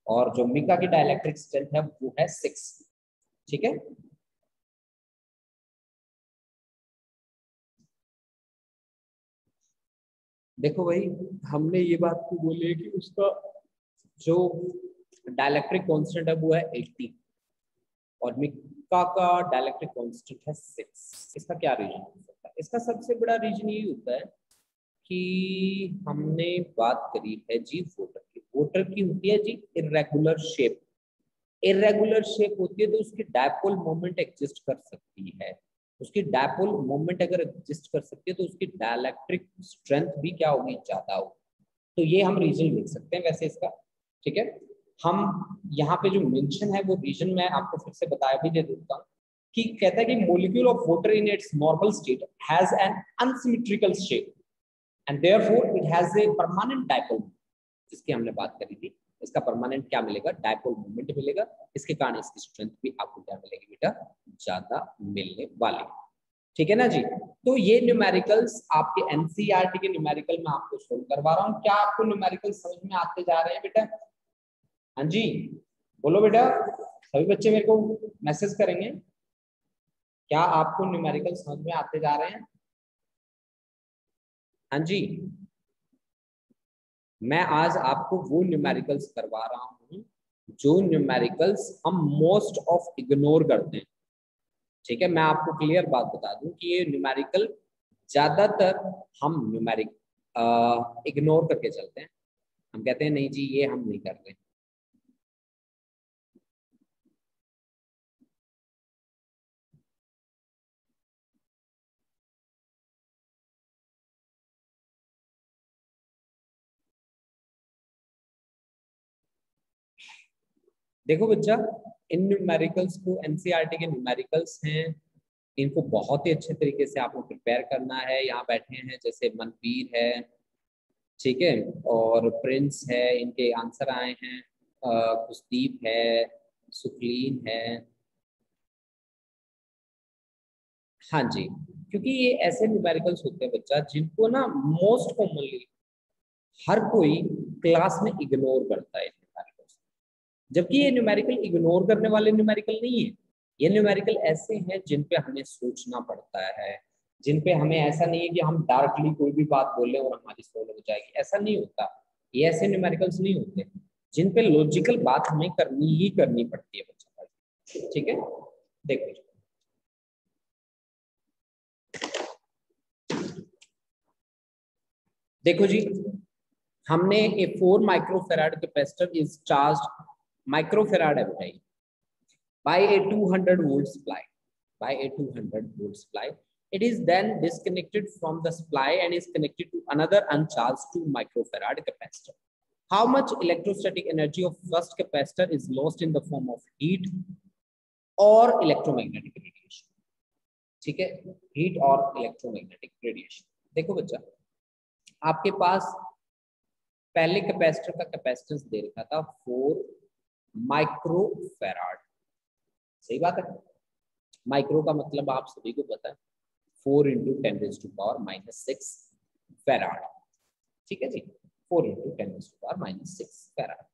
और जो मिका की डाइलेक्ट्रिक स्ट्रेंथ है वो है 6, ठीक है। देखो भाई, हमने ये बात को बोली है कि उसका जो डाइलेक्ट्रिक कांस्टेंट है वो है 80 और मिका का डाइलेक्ट्रिक कांस्टेंट है 6। इसका क्या रीजन हो सकता है, इसका सबसे बड़ा रीजन ये होता है कि हमने बात करी है जी वोटर की, वोटर की होती है जी इरेगुलर शेप, इरेगुलर शेप होती है तो उसकी डायपोल मोमेंट एग्जिस्ट कर सकती है, उसकी डायपोल मोमेंट अगर एग्जिस्ट कर सकती है तो उसकी डाइलेक्ट्रिक स्ट्रेंथ भी क्या होगी, ज्यादा होगी। तो ये हम रीजन लिख सकते हैं वैसे इसका, ठीक है। हम यहाँ पे जो मेंशन है वो रीजन मैं आपको फिर से बताया भी दे देता हूँ, कि कहता है कि molecule of water in its normal state has an unsymmetrical shape and therefore it has a permanent dipole, जिसकी हमने बात करी थी। इसका परमानेंट क्या मिलेगा, डायपोल मोमेंट मिलेगा, इसके कारण इसकी स्ट्रेंथ भी आपको क्या मिलेगी बेटा, ज्यादा मिलने वाली। ठीक है ना जी। तो ये न्यूमेरिकल्स आपके एनसीईआरटी के न्यूमेरिकल में आपको सोल्व करवा रहा हूँ। क्या आपको न्यूमेरिकल समझ में आते जा रहे हैं बेटा? हाँ जी, बोलो बेटा। सभी बच्चे मेरे को मैसेज करेंगे, क्या आपको न्यूमेरिकल समझ में आते जा रहे हैं? हाँ जी। मैं आज आपको वो न्यूमेरिकल्स करवा रहा हूँ जो न्यूमेरिकल्स हम मोस्ट ऑफ इग्नोर करते हैं। ठीक है, मैं आपको क्लियर बात बता दूं कि ये न्यूमेरिकल ज्यादातर हम न्यूमेरिक इग्नोर करके चलते हैं। हम कहते हैं नहीं जी ये हम नहीं कर रहे। देखो बच्चा, इन न्यूमेरिकल्स को एनसीईआरटी के न्यूमेरिकल्स हैं, इनको बहुत ही अच्छे तरीके से आपको प्रिपेयर करना है। यहाँ बैठे हैं जैसे मनवीर है, ठीक है, और प्रिंस है, इनके आंसर आए हैं। कुलदीप है, सुकलीन है। हाँ जी, क्योंकि ये ऐसे न्यूमेरिकल्स होते हैं बच्चा जिनको ना मोस्ट कॉमनली हर कोई क्लास में इग्नोर करता है न्यूमेरिकल्स। जबकि ये न्यूमेरिकल इग्नोर करने वाले न्यूमेरिकल नहीं है। ये न्यूमेरिकल ऐसे हैं जिन पे हमें सोचना पड़ता है, जिन पे हमें ऐसा नहीं है कि हम डायरेक्टली कोई भी बात बोल लें और हमारी सोल्व हो जाएगी, ऐसा नहीं होता। ये ऐसे न्यूमेरिकल्स नहीं होते जिन पे लॉजिकल बात हमें करनी ही करनी पड़ती है बच्चा। ठीक है, देखो देखो जी, हमने ए 4 microfarad capacitor is charged, microfarad है भाई, by a 200 volt supply, by a 200 volt supply. It is then disconnected from the supply and is connected to another uncharged 2 microfarad capacitor. How much electrostatic energy of first capacitor is lost in the form of heat or electromagnetic radiation? ठीक है, heat और electromagnetic radiation. देखो बच्चा, आपके पास पहले capacitor का capacitance दे रखा था 4 माइक्रोफेराड। सही बात है, माइक्रो का मतलब आप सभी को पता है 4 इंटू 10⁻⁻⁶ फेराड। ठीक है जी, 4 इंटू 10⁻⁻⁶ फेराड।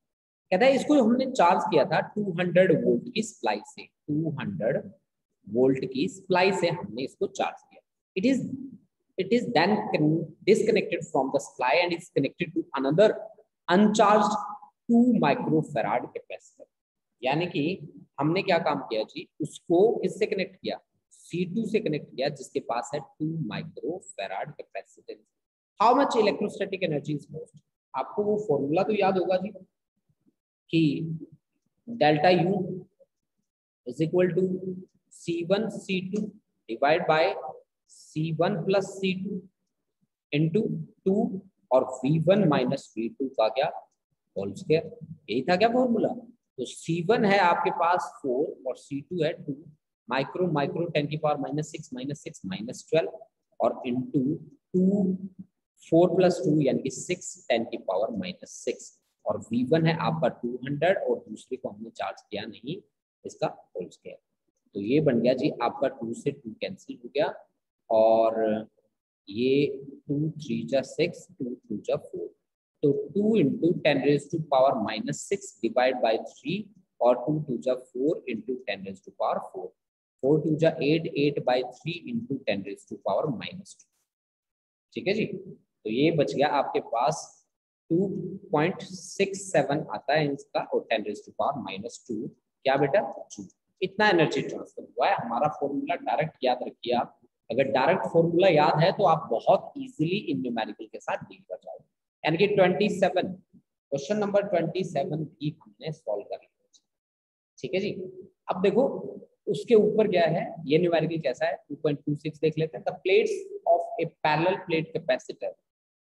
कहता है इसको हमने चार्ज किया था 200 वोल्ट की सप्लाई से, 200 वोल्ट की सप्लाई से हमने इसको चार्ज किया। it is then disconnected from the supply and is connected to another uncharged 2 microfarad capacitor। यानी कि हमने क्या काम किया जी, उसको किससे कनेक्ट किया? C2 से कनेक्ट किया जिसके पास है 2 microfarad capacitance. How much electrostatic energy is lost? आपको वो फॉर्मूला तो याद होगा जी कि delta U is equal to C1 C2 divide by C1 plus C2 into 2 और V1 माइनस V2 का क्या होल स्क्वायर। यही था क्या फॉर्मूला? तो C1 है आपके पास 4 और C2 है 2, माइक्रो माइक्रो 10⁻⁻⁶ -12 और इंटू 2 4 प्लस 2 यानी कि 6 10⁻⁻⁶ और V1 है आपका 200 और दूसरे को हमने चार्ज किया नहीं, इसका होल स्क्वायर। तो ये बन गया जी आपका 2 से 2 कैंसिल हो गया और ये 2 3 जा 6 2 2 जा 4, तो 2 इंटू 10⁻⁻⁶ डिवाइड बाई 3 और 2 2 जा 4 इंटू 10⁻⁴ 4 2 जा 8 8 बाई 3 इंटू 10⁻⁻²। ठीक है जी, तो ये बच गया आपके पास 2.67 आता है इसका और 10⁻⁻²। क्या बेटा? इतना एनर्जी ट्रांसफर हुआ है। हमारा फॉर्मूला डायरेक्ट याद रखिए आप, अगर डायरेक्ट फॉर्मूला याद है तो आप बहुत इजीली इन न्यूमेरिकल के साथ डील कर जाओगे। यानी कि 27 क्वेश्चन नंबर 27 भी हमने सॉल्व कर लिया। ठीक है जी, अब देखो उसके ऊपर क्या है, ये न्यूमेरिकल कैसा है 2.26 देख लेते हैं। The plates of A parallel plate capacitor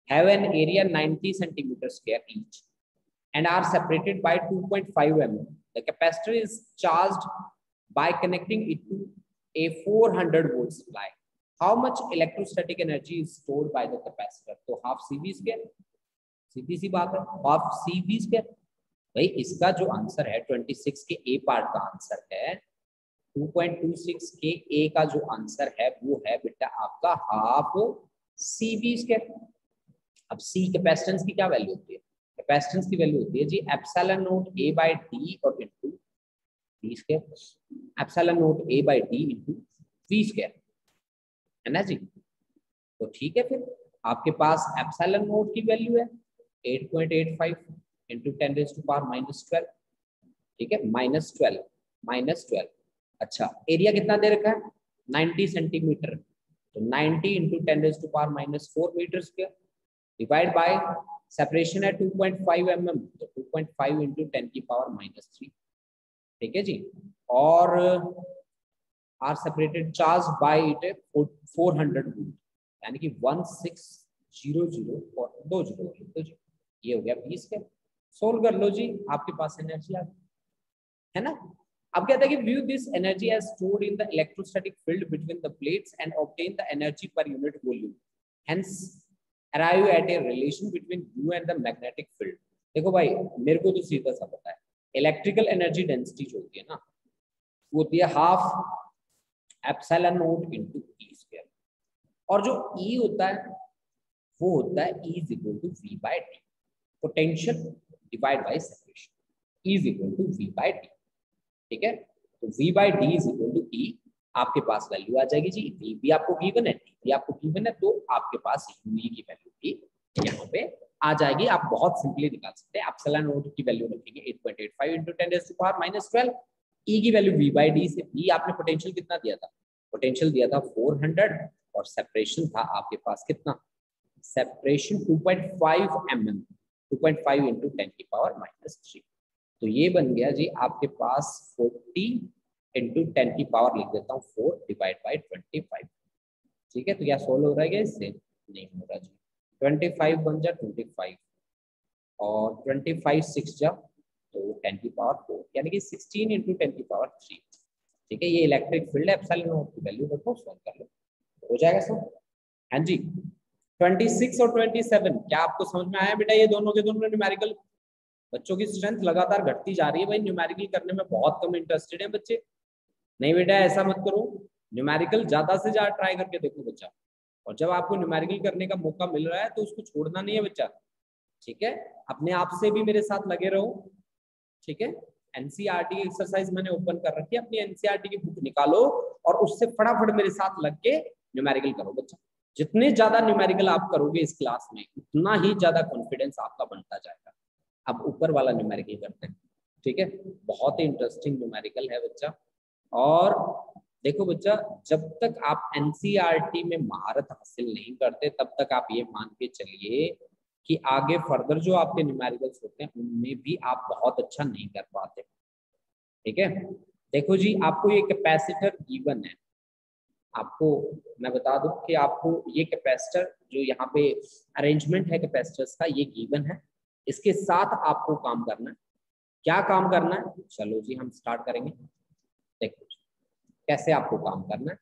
have an area 90 centimetre square each and are separated by 2.5 mm. The capacitor is charged by connecting it to a 400 volt supply. How much electrostatic energy is stored by the capacitor? तो half CV square, सीधी सी बात है, half CV square। भाई इसका जो answer है 26 के ए part का answer है 2.26 के ए का जो आंसर है वो है बेटा आपका हाफ सी बी स्क्वायर। अब सी कैपेसिटेंस की क्या वैल्यू होती है? कैपेसिटेंस की वैल्यू होती है जी epsilon not A by D और into V square. Epsilon not A by D into V square, है ना जी। तो ठीक है, फिर आपके पास एप्सिलॉन नॉट की वैल्यू है 8.85 इंटू 10⁻⁻12, ठीक है, -12। अच्छा, एरिया कितना दे रखा है? 90 सेंटीमीटर, तो 90 into 10⁻⁻4 metre square divide by separation है 2.5 mm, तो 2.5 इंटू 10⁻⁻3, ठीक है जी। और are separated charge by it 400 volt, यानी कि 1600 और 2 जीरो, तो जी ये हो गया 20 के। सोल्व कर लो जी, आपके पास एनर्जी आ गई, है ना। अब कहते हैं कि view this energy as stored in the electrostatic field between the plates and obtain the energy per unit volume, hence arrive at a relation between u and the magnetic field. देखो भाई, मेरे को तो सीधा सा पता है, इलेक्ट्रिकल एनर्जी डेंसिटी जो होती है ना, वो होती है half epsilon not into e square, और जो ई होता है वो होता है E is equal to V by d, potential divide by separation, E is equal to V by d, ठीक है। तो V by d is equal to E, आपके पास वैल्यू आ जाएगी जी, V भी आपको गिवन है, T भी आपको गिवन है, तो आपके पास UE की वैल्यू भी यहाँ पे आ जाएगी। आप बहुत सिंपली निकाल सकते हैं, एप्सिलॉन नॉट की वैल्यू रखेंगे 8.85 इंटू 10⁻⁻12, E की वैल्यू V बाय डी से, V आपने पोटेंशियल कितना दिया था? पोटेंशियल दिया था 400, और सेपरेशन था आपके पास कितना? सेपरेशन 2.5 mm, 2.5 इंटू 10⁻⁻3, तो ये बन गया जी आपके पास 40 इंटू 10 की पावर, लिख देता हूँ 4 डिवाइड बाई 25, ठीक है। तो क्या सोल्व हो रहा है क्या इससे? नहीं हो रहा जी। 25 बन जा 25, और 25 6 जा तो 10 की पावर 4, यानी कि 16 इंटू 10 की पावर 3, ठीक है। ये इलेक्ट्रिक फील्ड है, एप्सिलॉन नॉट की वैल्यू रखो, सोल्व कर लो, हो जाएगा सब। हाँ जी, 26 और 27 क्या आपको समझ में आया बेटा? ये दोनों के दोनों न्यूमेरिकल। बच्चों की स्ट्रेंथ लगातार घटती जा रही है भाई, न्यूमेरिकल करने में बहुत कम इंटरेस्टेड है बच्चे। नहीं बेटा, ऐसा मत करो, न्यूमेरिकल ज्यादा से ज्यादा ट्राई करके देखो बच्चा, और जब आपको न्यूमेरिकल करने का मौका मिल रहा है तो उसको छोड़ना नहीं है बच्चा, ठीक है। अपने आप से भी मेरे साथ लगे रहो, ठीक है। एनसीईआरटी एक्सरसाइज मैंने ओपन कर रखी है, अपनी एनसीईआरटी की बुक निकालो और उससे फटाफट मेरे साथ लग के न्यूमेरिकल करो बच्चा। जितने ज्यादा न्यूमेरिकल आप करोगे इस क्लास में, उतना ही ज्यादा कॉन्फिडेंस आपका बनता जाएगा। अब ऊपर वाला न्यूमेरिकल करते हैं, ठीक है। बहुत ही इंटरेस्टिंग न्यूमेरिकल है बच्चा। और देखो बच्चा, जब तक आप एनसीईआरटी में महारत हासिल नहीं करते तब तक आप ये मान के चलिए कि आगे फर्दर जो आपके न्यूमेरिकल्स होते हैं उनमें भी आप बहुत अच्छा नहीं कर पाते, ठीक है। देखो जी, आपको ये कैपेसिटर गिवन है, आपको मैं बता दूं कि आपको ये कैपेसिटर जो यहाँ पे अरेंजमेंट है कैपेसिटर्स का, ये गिवन है। इसके साथ आपको काम करना है। क्या काम करना है? चलो जी हम स्टार्ट करेंगे। देखो कैसे आपको काम करना है,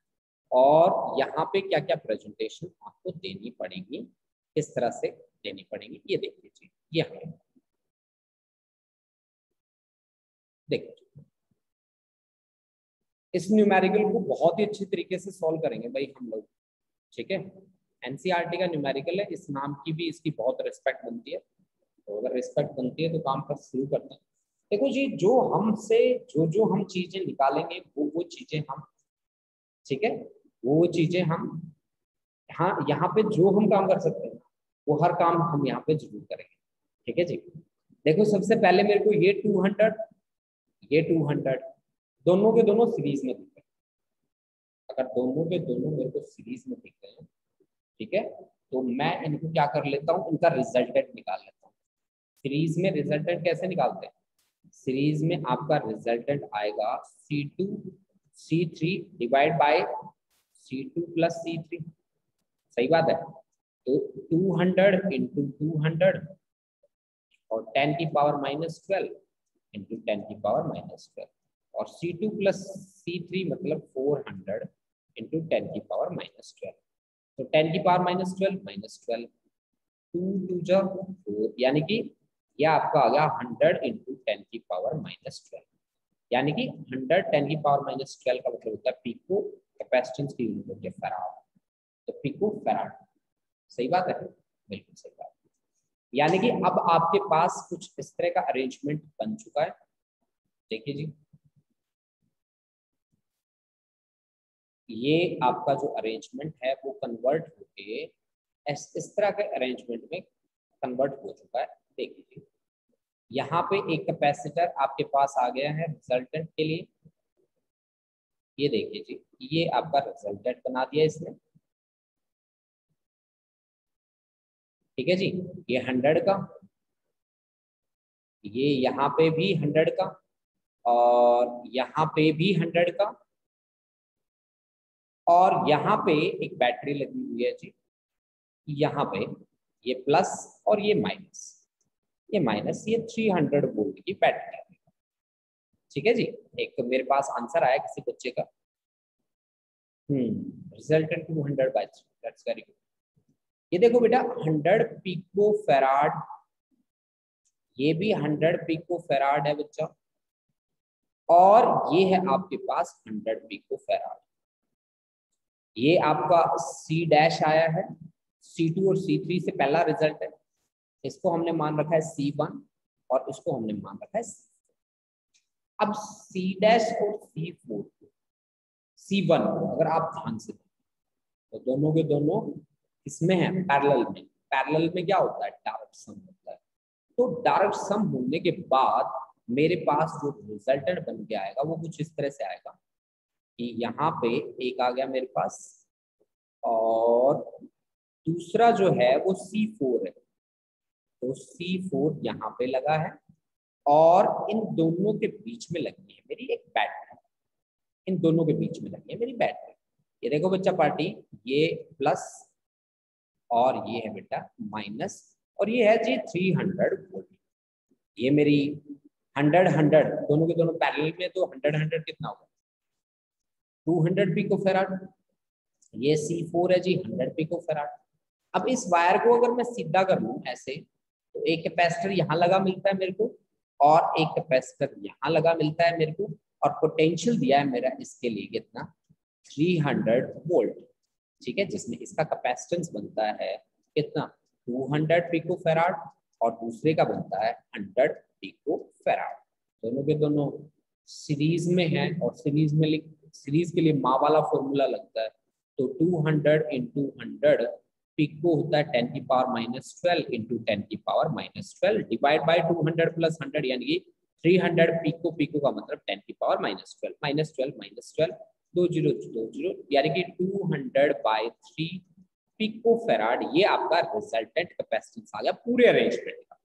और यहाँ पे क्या क्या प्रेजेंटेशन आपको देनी पड़ेगी, किस तरह से देनी पड़ेगी, ये देख लीजिए। ये हमें देखो, इस न्यूमेरिकल को बहुत ही अच्छी तरीके से सॉल्व करेंगे भाई हम लोग, ठीक है। एनसीईआरटी का न्यूमेरिकल है, इस नाम की भी इसकी बहुत रिस्पेक्ट बनती है, तो अगर रिस्पेक्ट बनती है तो काम कर शुरू करते हैं। देखो जी, जो हमसे जो हम चीजें निकालेंगे वो चीजें हम, ठीक है, वो चीजें हम, हाँ यहाँ पे जो हम काम कर सकते हैं वो हर काम हम यहाँ पे जरूर करेंगे, ठीक है जी। देखो सबसे पहले मेरे को ये 200, ये 200 दोनों के दोनों सीरीज में दिख रहे हैं। अगर दोनों के दोनों मेरे को सीरीज में दिख रहे हैं, ठीक है, तो मैं इनको क्या कर लेता हूँ, इनका रिजल्टेंट निकाल लेता हूँ। सीरीज में रिजल्टेंट कैसे निकालते हैं? सीरीज में आपका रिजल्टेंट आएगा C2 C3 divide by C2 plus C3, सही बात है। तो 200 इंटू 200 और 10 की पावर -12 इंटू 10 की पावर -12, और C2 प्लस C3 मतलब 400 इंटू 10 की पावर -12, तो 10 की पावर -12 2 2 जा 4, यानी कि यह आपका आ गया 100 इंटू 10 की पावर -12, यानी कि 100 10⁻⁻12 का मतलब होता है पिको, कैपेसिटेंस की यूनिट होती है फैराड, तो पिको फैराड। सही बात है, बिल्कुल सही बात। यानी कि अब आपके पास कुछ इस तरह का अरेंजमेंट बन चुका है। देखिए जी, ये आपका जो अरेंजमेंट है वो कन्वर्ट होके इस तरह के अरेंजमेंट में कन्वर्ट हो चुका है। देखिए जी, यहाँ पे एक कैपेसिटर आपके पास आ गया है रिजल्टेंट के लिए। ये देखिए जी, ये आपका रिजल्टेंट बना दिया इसने। ठीक है जी, ये 100 का, ये यहाँ पे भी 100 का, और यहाँ पे भी 100 का, और यहाँ पे एक बैटरी लगी हुई है जी, यहाँ पे ये प्लस और ये माइनस, ये माइनस, ये 300 वोल्ट की बैटरी है। ठीक है जी, एक तो मेरे पास आंसर आया किसी बच्चे का, रिजल्टेंट 200/3, दैट्स वेरी गुड। ये देखो बेटा 100 पिको फैराड, ये भी 100 पिको फैराड है बच्चा, और ये है आपके पास 100 पिको फैराड। ये आपका C डैश आया है, C2 और C3 से पहला रिजल्ट है, इसको हमने मान रखा है C1 और इसको हमने मान रखा है C। अब C डैश और C4, C1 अगर आप ध्यान से तो दोनों के दोनों इसमें है पैरेलल में। पैरेलल में क्या होता है, डायरेक्ट सम होता है। तो डायरेक्ट सम होने के बाद मेरे पास जो रिजल्टेंट बन के आएगा वो कुछ इस तरह से आएगा कि यहाँ पे एक आ गया मेरे पास, और दूसरा जो है वो C4 है, तो C4 यहाँ पे लगा है, और इन दोनों के बीच में लगी है मेरी एक बैटरी, इन दोनों के बीच में लगी है मेरी बैटरी। ये देखो बच्चा पार्टी, ये प्लस और ये है बेटा माइनस, और ये है जी 300 वोल्ट। ये मेरी 100 दोनों के दोनों पैरेलल में, तो 100 कितना होगा, 200 पिको फैराड। ये C4 है जी 100 पिको फैराड। अब इस वायर को अगर मैं सीधा कर लूं ऐसे, तो एक कैपेसिटर यहाँ लगा मिलता है मेरे को, और एक कैपेसिटर यहाँ लगा मिलता है मेरे को, और पोटेंशियल दिया है मेरा इसके लिए कितना, 300 वोल्ट। ठीक है, जिसमें इसका कैपेसिटेंस बनता है कितना, 200 पिको फैराड, और दूसरे का बनता है 100 पिको फैराड। दोनों के दोनों सीरीज में है, और सीरीज के लिए माँ वाला फॉर्मूला लगता है, तो 200 इंटू 100 पिको होता है 10⁻⁻12 इंटू 10⁻⁻12 डिवाइड बाय 200 प्लस 100, यानी कि 300 पिको, पिको का मतलब 10⁻⁻12, -12 दो जीरो, यानी कि 200/3 पिको फैराड। ये आपका रिजल्टेंट कैपेसिटेंस आ गया पूरे अरेंजमेंट का।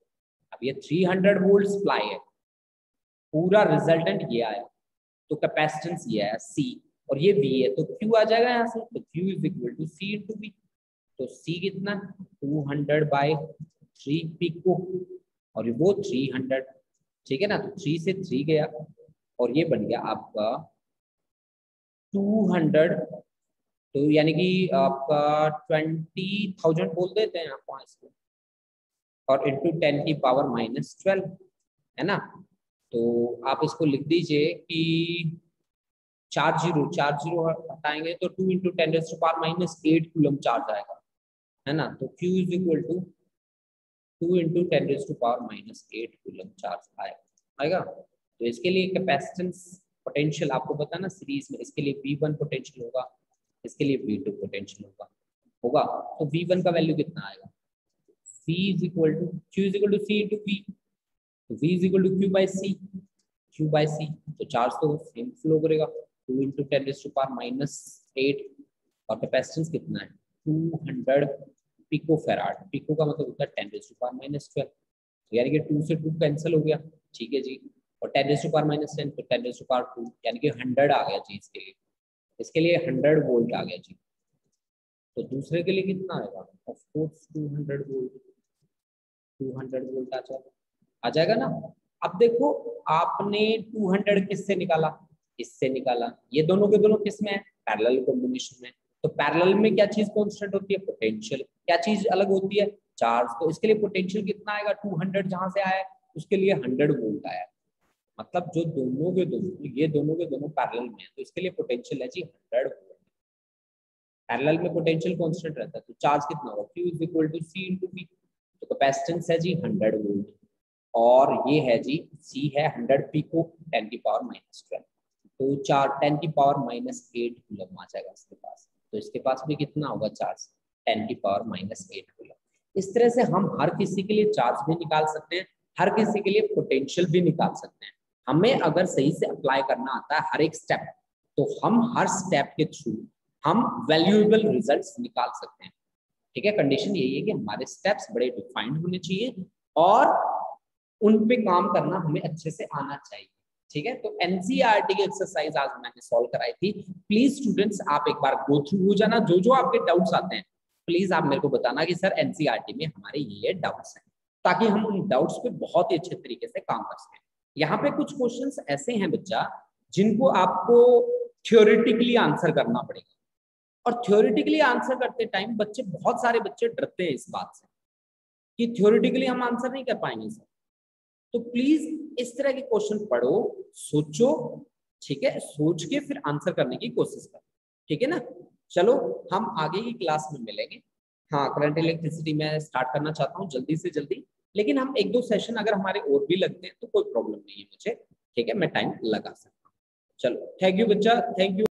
अब ये 300 वोल्ट सप्लाई है, पूरा रिजल्टेंट ये आया, तो कैपेसिटेंस ये आया C, और ये V है, तो Q आ जाएगा यहाँ से, तो Q is equal to C into V। तो C कितना, 200/3 पिको, और वो 300। ठीक है ना, तो 3 से 3 गया, और ये बन गया आपका 200, तो यानी कि आपका 20,000 बोल देते हैं आप इसको, और इंटू 10⁻⁻12 है ना। तो आप इसको लिख दीजिए कि 4 जीरो हटाएंगे तो 2 इंटू 10⁻⁻8 कूलम चार्ज आएगा, है ना। तो Q is equal to 2 into 10⁻⁻8 coulomb charge आएगा। तो इसके लिए कैपेसिटेंस पोटेंशियल आपको पता ना, सीरीज में इसके लिए V1 पोटेंशियल होगा, इसके लिए V2 पोटेंशियल होगा। तो V1 का वैल्यू कितना आएगा, V is equal to Q is equal to C into V, तो V is equal to Q by C, तो चार्ज तो सेम फ्लो करेगा, 2 इंटू 10⁻⁻8, और कैपेसिटेंस कितना है 200 पिको फैराड। पिको का मतलब होता है 10⁻⁻12, यानी कि 2 से 2 कैंसिल हो गया। ठीक है जी, और 10⁻⁻10 तो 10⁻2, यानी कि 100 आ गया जी इसके लिए 100 वोल्ट आ गया जी। तो दूसरे के लिए कितना आएगा, ऑफ कोर्स 200 वोल्ट, 200 वोल्ट आ जाएगा ना। अब देखो आपने 200 किससे निकाला, इससे निकाला, ये दोनों के दोनों किस में है, पैरेलल कॉम्बिनेशन में। तो पैरेलल में क्या चीज कांस्टेंट होती है, पोटेंशियल। क्या चीज अलग होती है, चार्ज। तो इसके लिए पोटेंशियल कितना आएगा, 200 जहां से आया उसके लिए 100 वोल्ट आया। मतलब जो दोनों के दोनों, ये दोनों के दोनों पैरेलल में है, तो इसके लिए पोटेंशियल है जी 100 वोल्ट। पैरेलल में पोटेंशियल कांस्टेंट रहता है, तो चार्ज कितना होगा, Q is equal to C into V। तो कैपेसिटेंस है जी 100 वोल्ट, और ये है जी C है 100 पिको 10 की पावर -12, तो 10 की पावर -8 कूलम आ जाएगा इसके पास। तो इसके पास भी कितना होगा चार्ज, 10 की पावर -8 कूलम। इस तरह से हम हर किसी के लिए चार्ज भी निकाल सकते हैं, हर किसी के लिए पोटेंशियल भी निकाल सकते हैं। हमें अगर सही से अप्लाई करना आता है हर एक स्टेप, तो हम हर स्टेप के थ्रू हम वैल्यूएबल रिजल्ट्स निकाल सकते हैं। ठीक है, कंडीशन यही है कि हमारे स्टेप्स बड़े डिफाइंड होने चाहिए और उन पे काम करना हमें अच्छे से आना चाहिए। ठीक है, तो एनसीईआरटी की एक्सरसाइज आज मैंने सॉल्व कराई थी। प्लीज स्टूडेंट्स आप एक बार गो थ्रू हो जाना, जो जो आपके डाउट्स आते हैं प्लीज आप मेरे को बताना कि सर एनसीईआरटी में हमारे ये डाउट्स हैं, ताकि हम उन डाउट्स पे बहुत ही अच्छे तरीके से काम कर सकें। यहाँ पे कुछ क्वेश्चंस ऐसे हैं बच्चा जिनको आपको थ्योरेटिकली आंसर करना पड़ेगा, और थ्योरेटिकली आंसर करते टाइम बच्चे, बहुत सारे बच्चे डरते हैं इस बात से कि थ्योरेटिकली हम आंसर नहीं कर पाएंगे सर। तो प्लीज इस तरह के क्वेश्चन पढ़ो, सोचो, ठीक है, सोच के फिर आंसर करने की कोशिश करो। ठीक है ना, चलो हम आगे की क्लास में मिलेंगे। हाँ, करंट इलेक्ट्रिसिटी में स्टार्ट करना चाहता हूँ जल्दी से जल्दी, लेकिन हम 1-2 सेशन अगर हमारे और भी लगते हैं तो कोई प्रॉब्लम नहीं है मुझे। ठीक है, मैं टाइम लगा सकता हूँ। चलो थैंक यू बच्चा, थैंक यू।